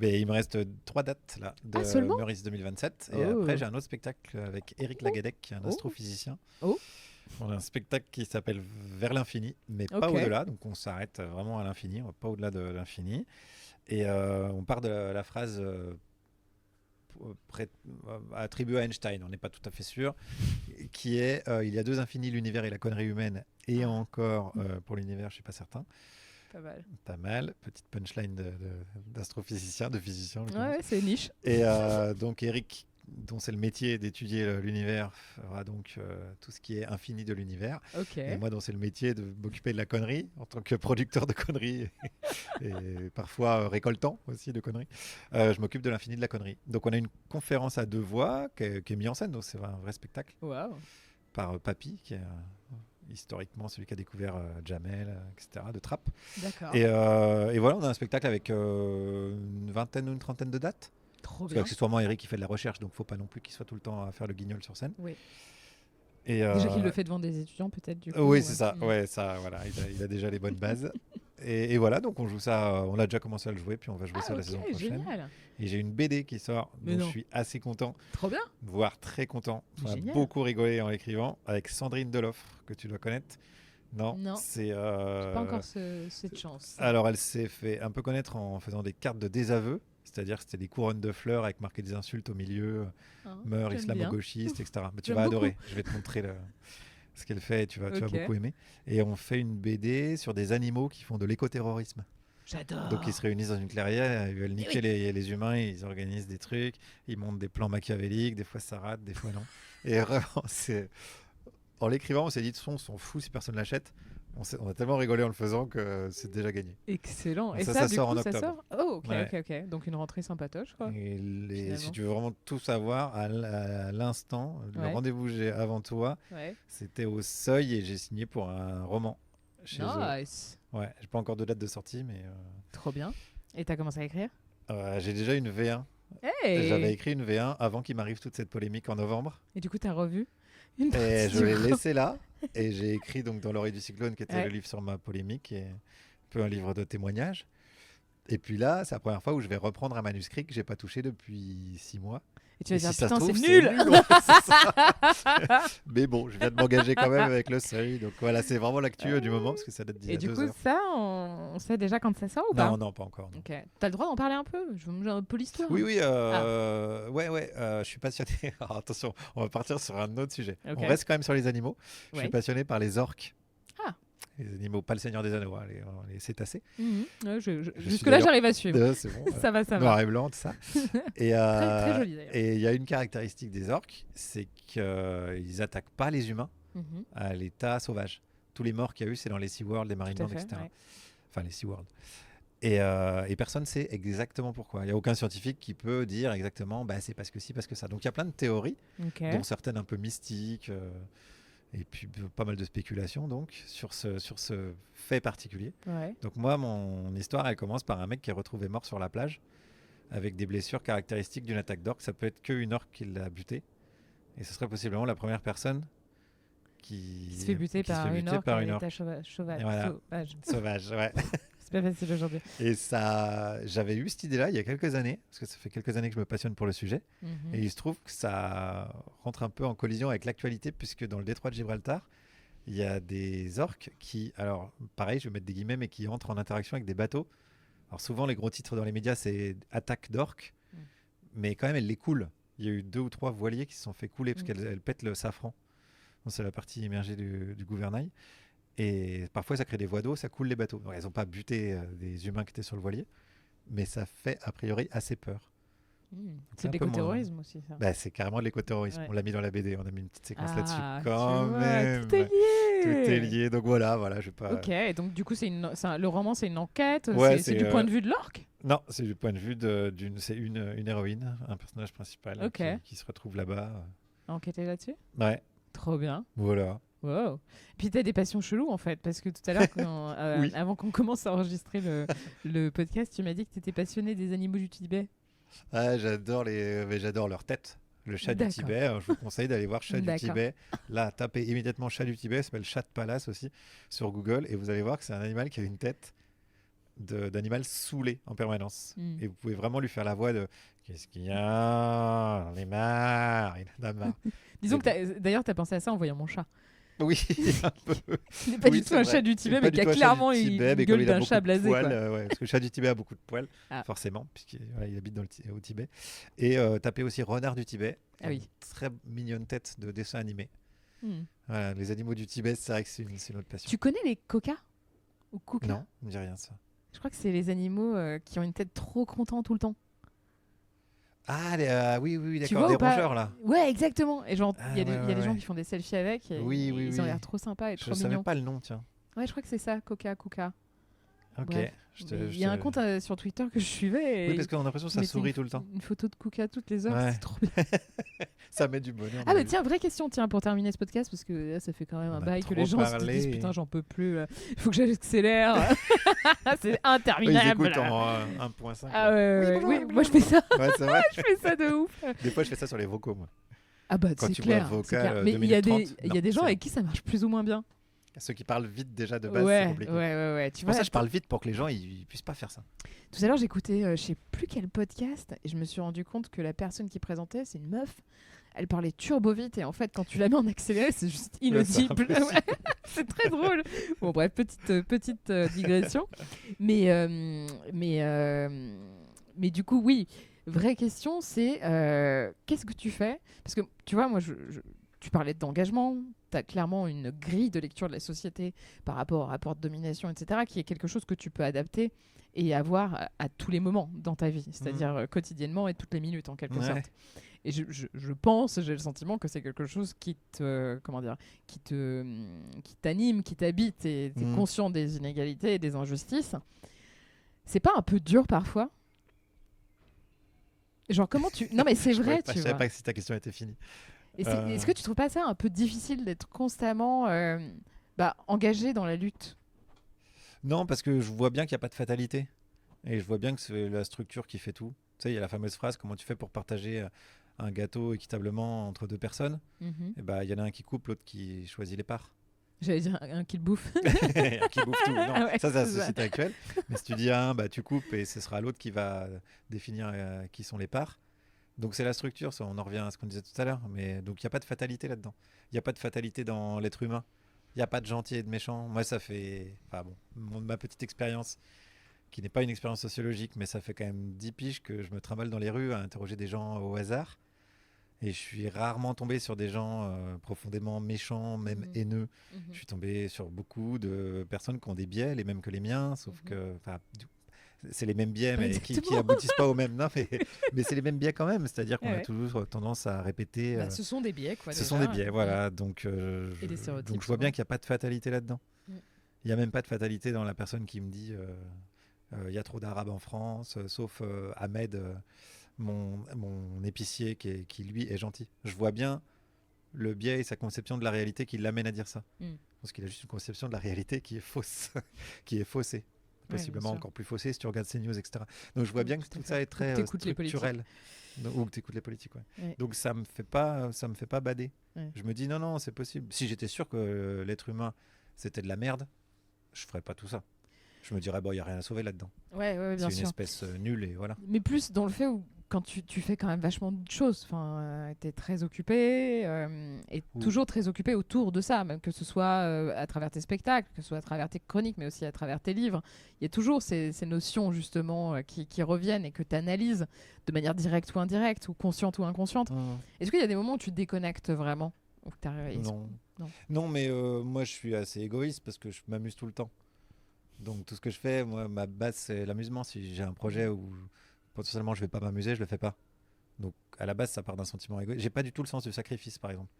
Il me reste 3 dates là, de Meurice 2027. Et après, j'ai un autre spectacle avec Éric Lagadec, qui est un astrophysicien. On a un spectacle qui s'appelle Vers l'infini, mais pas au-delà. Donc on s'arrête vraiment à l'infini, on va pas au-delà de l'infini. Et on part de la phrase attribuée à Einstein, on n'est pas tout à fait sûr, qui est il y a 2 infinis, l'univers et la connerie humaine, et encore pour l'univers, je suis pas certain. Pas mal. Petite punchline d'astrophysicien, de physicien. Ouais, c'est niche. Et donc Éric, dont c'est le métier d'étudier l'univers, fera donc tout ce qui est infini de l'univers. Et moi, dont c'est le métier de m'occuper de la connerie, en tant que producteur de conneries et parfois récoltant aussi de conneries, je m'occupe de l'infini de la connerie. Donc on a une conférence à 2 voix qui est mise en scène, donc c'est un vrai spectacle. Par Papy, qui est historiquement celui qui a découvert Jamel, etc., de Trappe. D'accord. Et voilà, on a un spectacle avec une vingtaine ou une trentaine de dates. Trop bien. Parce qu'accessoirement, Eric, il fait de la recherche, donc il ne faut pas non plus qu'il soit tout le temps à faire le guignol sur scène. Oui. Et déjà qu'il le fait devant des étudiants, peut-être, du coup. Oui, c'est ça. Voilà, il a déjà les bonnes bases. Et voilà, donc on joue ça, on a déjà commencé à le jouer, puis on va jouer ça la saison prochaine. Génial. Et j'ai une BD qui sort, dont je suis assez content. Trop bien. Voire très content. On a beaucoup rigolé en l'écrivant, avec Sandrine Deloffre, que tu dois connaître. Non. C'est j'ai pas encore cette chance. Alors elle s'est fait un peu connaître en faisant des cartes de désaveu, c'est-à-dire que c'était des couronnes de fleurs avec marqué des insultes au milieu, meurtre, islamo-gauchiste, etc. Mais tu vas adorer, je vais te montrer ce qu'elle fait et tu vas beaucoup aimer. Et on fait une BD sur des animaux qui font de l'écoterrorisme. J'adore. Donc ils se réunissent dans une clairière, ils veulent niquer les humains, ils organisent des trucs, ils montent des plans machiavéliques, des fois ça rate, des fois non. Et vraiment, en l'écrivant, on s'est dit, de toute façon, on s'en fout si personne l'achète. On a tellement rigolé en le faisant que c'est déjà gagné. Excellent. Et ça sort en octobre. Ok. Donc une rentrée sympatoche, quoi. Et si tu veux vraiment tout savoir, à l'instant, le rendez-vous que j'ai avant toi, c'était au Seuil et j'ai signé pour un roman chez eux. Ouais, j'ai pas encore de date de sortie, mais... Trop bien. Et t'as commencé à écrire ? J'ai déjà une V1. J'avais écrit une V1 avant qu'il m'arrive toute cette polémique en novembre. Et du coup, t'as revu ? Et je l'ai laissé là et j'ai écrit donc dans l'oreille du cyclone, qui était le livre sur ma polémique et un peu un livre de témoignages. Et puis là, c'est la première fois où je vais reprendre un manuscrit que j'ai pas touché depuis 6 mois. Et tu vas dire, putain, c'est nul. Mais bon, je viens de m'engager quand même avec le Seuil. Donc voilà, c'est vraiment l'actu du moment parce que ça date d'il y a 2 heures. Et du coup, ça, on sait déjà quand ça sort ou pas ? Non, pas encore. Ok. T'as le droit d'en parler un peu ? Je veux un peu l'histoire. Oui. Je suis passionné. Alors, attention, on va partir sur un autre sujet. On reste quand même sur les animaux. Je suis passionné par les orques. Les animaux, pas le Seigneur des Anneaux, les cétacés. Jusque-là, j'arrive à suivre. C'est bon. Ça va. Noir et blanc, tout ça. Et, très joli d'ailleurs. Et il y a une caractéristique des orques, c'est qu'ils attaquent pas les humains à l'état sauvage. Tous les morts qu'il y a eu, c'est dans les SeaWorld, les Marineland, etc. Ouais. Enfin, les SeaWorld. Et personne ne sait exactement pourquoi. Il n'y a aucun scientifique qui peut dire exactement c'est parce que si, parce que ça. Donc il y a plein de théories, dont certaines un peu mystiques, et puis pas mal de spéculations donc, sur ce fait particulier. Ouais. Donc moi, mon histoire, elle commence par un mec qui est retrouvé mort sur la plage avec des blessures caractéristiques d'une attaque d'orque. Ça peut être qu'une orque qui l'a buté. Et ce serait possiblement la première personne qui se fait buter par une orque à l'état sauvage. Voilà. Sauvage, ouais. C'est pas facile aujourd'hui. Et ça, j'avais eu cette idée-là il y a quelques années, parce que ça fait quelques années que je me passionne pour le sujet. Et il se trouve que ça rentre un peu en collision avec l'actualité, puisque dans le détroit de Gibraltar, il y a des orques qui, alors pareil, je vais mettre des guillemets, mais qui entrent en interaction avec des bateaux. Alors souvent, les gros titres dans les médias, c'est attaque d'orques, mais quand même, elles les coulent. Il y a eu 2 ou 3 voiliers qui se sont fait couler parce qu'elles pètent le safran. Donc, c'est la partie immergée du gouvernail. Et parfois, ça crée des voies d'eau, ça coule les bateaux. Donc, elles n'ont pas buté des humains qui étaient sur le voilier, mais ça fait a priori assez peur. C'est de l'écoterrorisme aussi, ça. C'est carrément de l'écoterrorisme. Ouais. On l'a mis dans la BD, on a mis une petite séquence là-dessus quand même. Tout est lié. Tout est lié. Donc voilà, je vais pas. Ok, et donc du coup, le roman, c'est une enquête. Ouais, c'est du point de vue de l'orque. Non, c'est du point de vue d'une héroïne, un personnage principal qui se retrouve là-bas. Enquêter là-dessus. Ouais. Trop bien. Voilà. Wow. Puis t'as des passions cheloues en fait, parce que tout à l'heure, oui. avant qu'on commence à enregistrer le podcast, tu m'as dit que t'étais passionné des animaux du Tibet. Ah, j'adore leur tête. Le chat du Tibet, je vous conseille d'aller voir chat du Tibet. Là, tapez immédiatement chat du Tibet, ça s'appelle chat de palace aussi sur Google, et vous allez voir que c'est un animal qui a une tête d'animal saoulé en permanence. Et vous pouvez vraiment lui faire la voix de qu'est-ce qu'il y a, on est marre, il en a marre. Disons que d'ailleurs t'as pensé à ça en voyant mon chat. Oui, un peu. Ce n'est pas du tout un chat du Tibet, mais qui a clairement une gueule d'un chat blasé. Parce que le chat du Tibet a beaucoup de poils, forcément, puisqu'il habite au Tibet. Et tapez aussi renard du Tibet. Oui. Très mignonne tête de dessin animé. Voilà, les animaux du Tibet, c'est vrai que c'est une autre passion. Tu connais les kokas ou kukas? Non, ça me dit rien ça. Je crois que c'est les animaux qui ont une tête trop contente tout le temps. Ah, oui, d'accord, des rongeurs là. Ouais, exactement. Et genre, il y a des gens qui font des selfies avec. Et ils ont l'air trop sympas et trop mignons. Je savais pas le nom, tiens. Ouais, je crois que c'est ça, Kuka. Ok. Il y a un compte sur Twitter que je suivais. Oui, parce qu'on a l'impression que ça sourit tout le temps. Une photo de Kuka toutes les heures, c'est trop bien. Ça met du bonheur. Ah, mais tiens, vraie question, pour terminer ce podcast, parce que là, ça fait quand même un bail que les gens se disent putain, j'en peux plus. Il faut que j'accélère. C'est interminable. Ils écoutent en 1.5. Ah oui, moi je fais ça. Ouais, c'est vrai. Je fais ça de ouf. Des fois, je fais ça sur les vocaux, moi. Ah bah, quand c'est tu clair. vois vocal, mais il y a des gens avec qui ça marche plus ou moins bien. Ceux qui parlent vite déjà de base, c'est compliqué. Ouais. Pour ça, je parle vite pour que les gens ils puissent pas faire ça. Tout à l'heure, j'écoutais je sais plus quel podcast et je me suis rendu compte que la personne qui présentait, c'est une meuf. Elle parlait turbo vite et en fait, quand tu la mets en accéléré, c'est juste inaudible. C'est très drôle. Bon, bref, petite digression. Mais du coup, oui, vraie question, c'est qu'est-ce que tu fais? Parce que tu vois, moi, tu parlais d'engagement, tu as clairement une grille de lecture de la société par rapport au rapport de domination, etc., qui est quelque chose que tu peux adapter et avoir à tous les moments dans ta vie, c'est-à-dire quotidiennement et toutes les minutes en quelque sorte. Et je pense, j'ai le sentiment que c'est quelque chose qui t'anime, qui t'habite, et tu es conscient des inégalités et des injustices. C'est pas un peu dur parfois? Genre comment tu... Non mais c'est vrai, tu vois. Je savais pas si ta question était finie. Est-ce que tu trouves pas ça un peu difficile d'être constamment engagé dans la lutte? Non, parce que je vois bien qu'il n'y a pas de fatalité. Et je vois bien que c'est la structure qui fait tout. Tu sais, il y a la fameuse phrase, comment tu fais pour partager un gâteau équitablement entre 2 personnes? Et bah, y en a un qui coupe, l'autre qui choisit les parts. J'allais dire un qui le bouffe. Un qui bouffe tout. Non, ça c'est la société actuelle. Mais si tu dis à un, tu coupes et ce sera l'autre qui va définir qui sont les parts. Donc c'est la structure, ça, on en revient à ce qu'on disait tout à l'heure. Mais donc il n'y a pas de fatalité là-dedans. Il n'y a pas de fatalité dans l'être humain. Il n'y a pas de gentil et de méchant. Moi, ça fait... ma petite expérience, qui n'est pas une expérience sociologique, mais ça fait quand même 10 piges que je me trimballe dans les rues à interroger des gens au hasard. Et je suis rarement tombé sur des gens profondément méchants, même haineux. Je suis tombé sur beaucoup de personnes qui ont des biais, les mêmes que les miens, sauf que c'est les mêmes biais, mais qui aboutissent pas au même. Non, mais c'est les mêmes biais quand même. C'est-à-dire qu'on a toujours tendance à répéter. Ce sont des biais, quoi. Ce sont des biais, voilà. Donc je vois bien qu'il n'y a pas de fatalité là-dedans. Il n'y a même pas de fatalité dans la personne qui me dit il y a trop d'Arabes en France, sauf Ahmed, mon épicier, qui lui est gentil. Je vois bien le biais et sa conception de la réalité qui l'amène à dire ça. Parce qu'il a juste une conception de la réalité qui est fausse, qui est faussée. Possiblement encore plus faussée si tu regardes CNews, etc. Donc je vois bien que tout ça est très structurel. Ou que tu écoutes les politiques. Donc ça me fait pas bader. Je me dis non, c'est possible. Si j'étais sûr que l'être humain c'était de la merde, je ferais pas tout ça. Je me dirais il y a rien à sauver là-dedans. Ouais, bien sûr. C'est une espèce nulle et voilà. Mais plus dans le fait où quand tu fais quand même vachement de choses, tu es très occupé et toujours très occupé autour de ça, même que ce soit à travers tes spectacles, que ce soit à travers tes chroniques, mais aussi à travers tes livres. Il y a toujours ces notions justement qui reviennent et que tu analyses de manière directe ou indirecte, ou consciente ou inconsciente. Est-ce qu'il y a des moments où tu te déconnectes vraiment Non, mais moi je suis assez égoïste parce que je m'amuse tout le temps. Donc tout ce que je fais, moi, ma base c'est l'amusement. Si j'ai un projet où potentiellement je vais pas m'amuser, je le fais pas. Donc à la base ça part d'un sentiment égoïste. J'ai pas du tout le sens du sacrifice par exemple.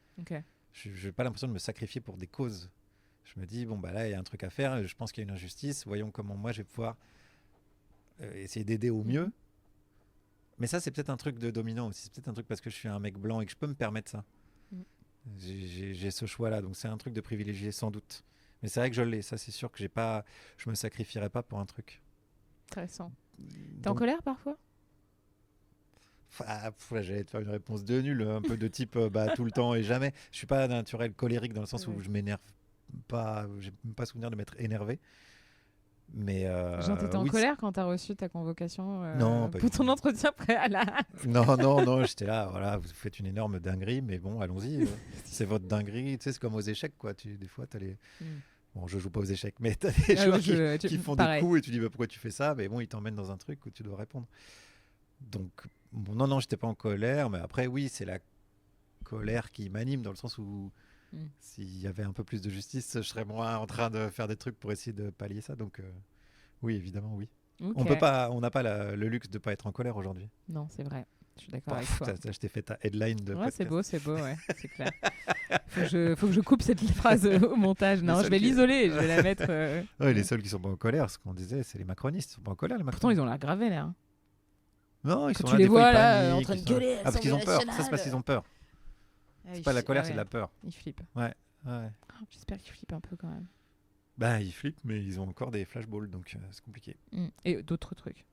Je n'ai pas l'impression de me sacrifier pour des causes. Je me dis là il y a un truc à faire, je pense qu'il y a une injustice, voyons comment moi je vais pouvoir essayer d'aider au mieux. Mais ça c'est peut-être un truc de dominant aussi, c'est peut-être un truc parce que je suis un mec blanc et que je peux me permettre ça. J'ai ce choix là, donc c'est un truc de privilégié sans doute. Mais c'est vrai que je l'ai, ça c'est sûr que je me sacrifierais pas pour un truc. Intéressant. T'es en colère parfois ? J'allais te faire une réponse de nul, un peu de type tout le temps et jamais. Je suis pas naturel colérique dans le sens où je m'énerve pas, j'ai même pas souvenir de m'être énervé. Mais t'étais en colère quand t'as reçu ta convocation non, pour ton entretien préalable. Non, j'étais là, voilà, vous faites une énorme dinguerie, mais bon, allons-y, c'est votre dinguerie, tu sais, c'est comme aux échecs, quoi. Des fois, t'as les... Bon, je joue pas aux échecs, mais t'as des joueurs qui font des coups et tu dis pourquoi tu fais ça, mais bon, ils t'emmènent dans un truc où tu dois répondre. Donc, non, j'étais pas en colère, mais après, oui, c'est la colère qui m'anime dans le sens où s'il y avait un peu plus de justice, je serais moins en train de faire des trucs pour essayer de pallier ça. Donc, oui, évidemment, oui. Okay. On n'a pas le luxe de pas être en colère aujourd'hui. Non, c'est vrai. Je suis d'accord avec toi. Je t'ai fait ta headline de podcast. C'est beau, ouais, c'est clair. Faut que je coupe cette phrase au montage. Non, je vais l'isoler, je vais la mettre... Les seuls qui sont pas en colère, ce qu'on disait, c'est les macronistes. Ils sont pas en colère, les macronistes. Pourtant, ils ont l'air gravés, là. Non, ils sont là, tu les vois là, en train de gueuler. Parce qu'ils ont peur. Ça, c'est parce qu'ils ont peur. C'est pas la colère, c'est de la peur. Ils flippent. Ouais. J'espère qu'ils flippent un peu quand même. Ils flippent, mais ils ont encore des flashballs, donc c'est compliqué. Et d'autres trucs.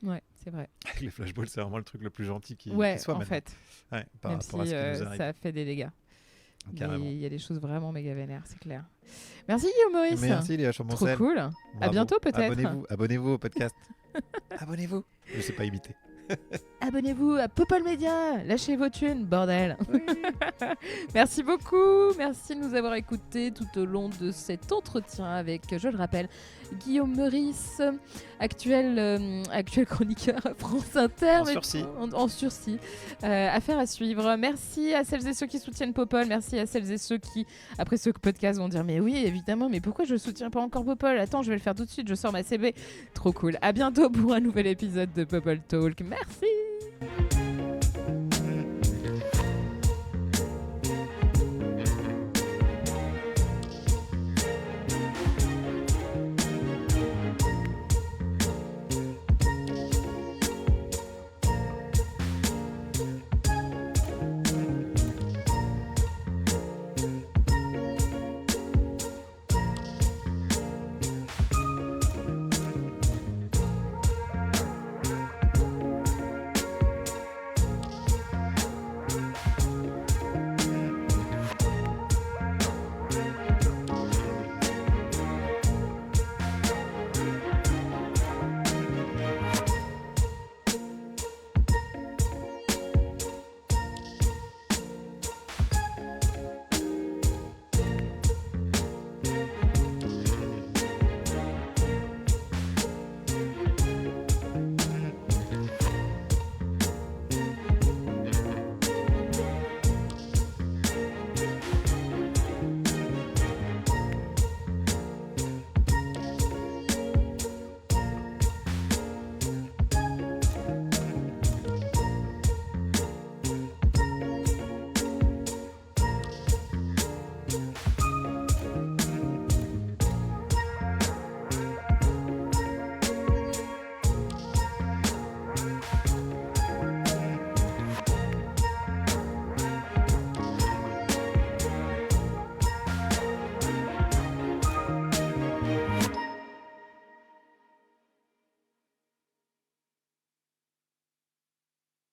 Ouais, c'est vrai. Les flashballs, c'est vraiment le truc le plus gentil qui soit en fait. Ouais, par même rapport si, à ce qui nous arrive. Ça fait des dégâts. Carrément. Il y a des choses vraiment méga vénères, c'est clair. Merci Guillaume Meurice. Merci Léa Chamboncel. Trop cool. Bravo. À bientôt peut-être. Abonnez-vous au podcast. Abonnez-vous. Je sais pas imiter. Abonnez-vous à Popol Media, lâchez vos thunes, bordel. Oui. Merci beaucoup, merci de nous avoir écoutés tout au long de cet entretien avec, je le rappelle, Guillaume Meurice, actuel chroniqueur à France Inter. En sursis. Affaire à suivre. Merci à celles et ceux qui soutiennent Popol, merci à celles et ceux qui, après ce podcast, vont dire mais oui, évidemment, mais pourquoi je soutiens pas encore Popol ? Attends, je vais le faire tout de suite, je sors ma CB. Trop cool. À bientôt pour un nouvel épisode de Popol Talk. Merci.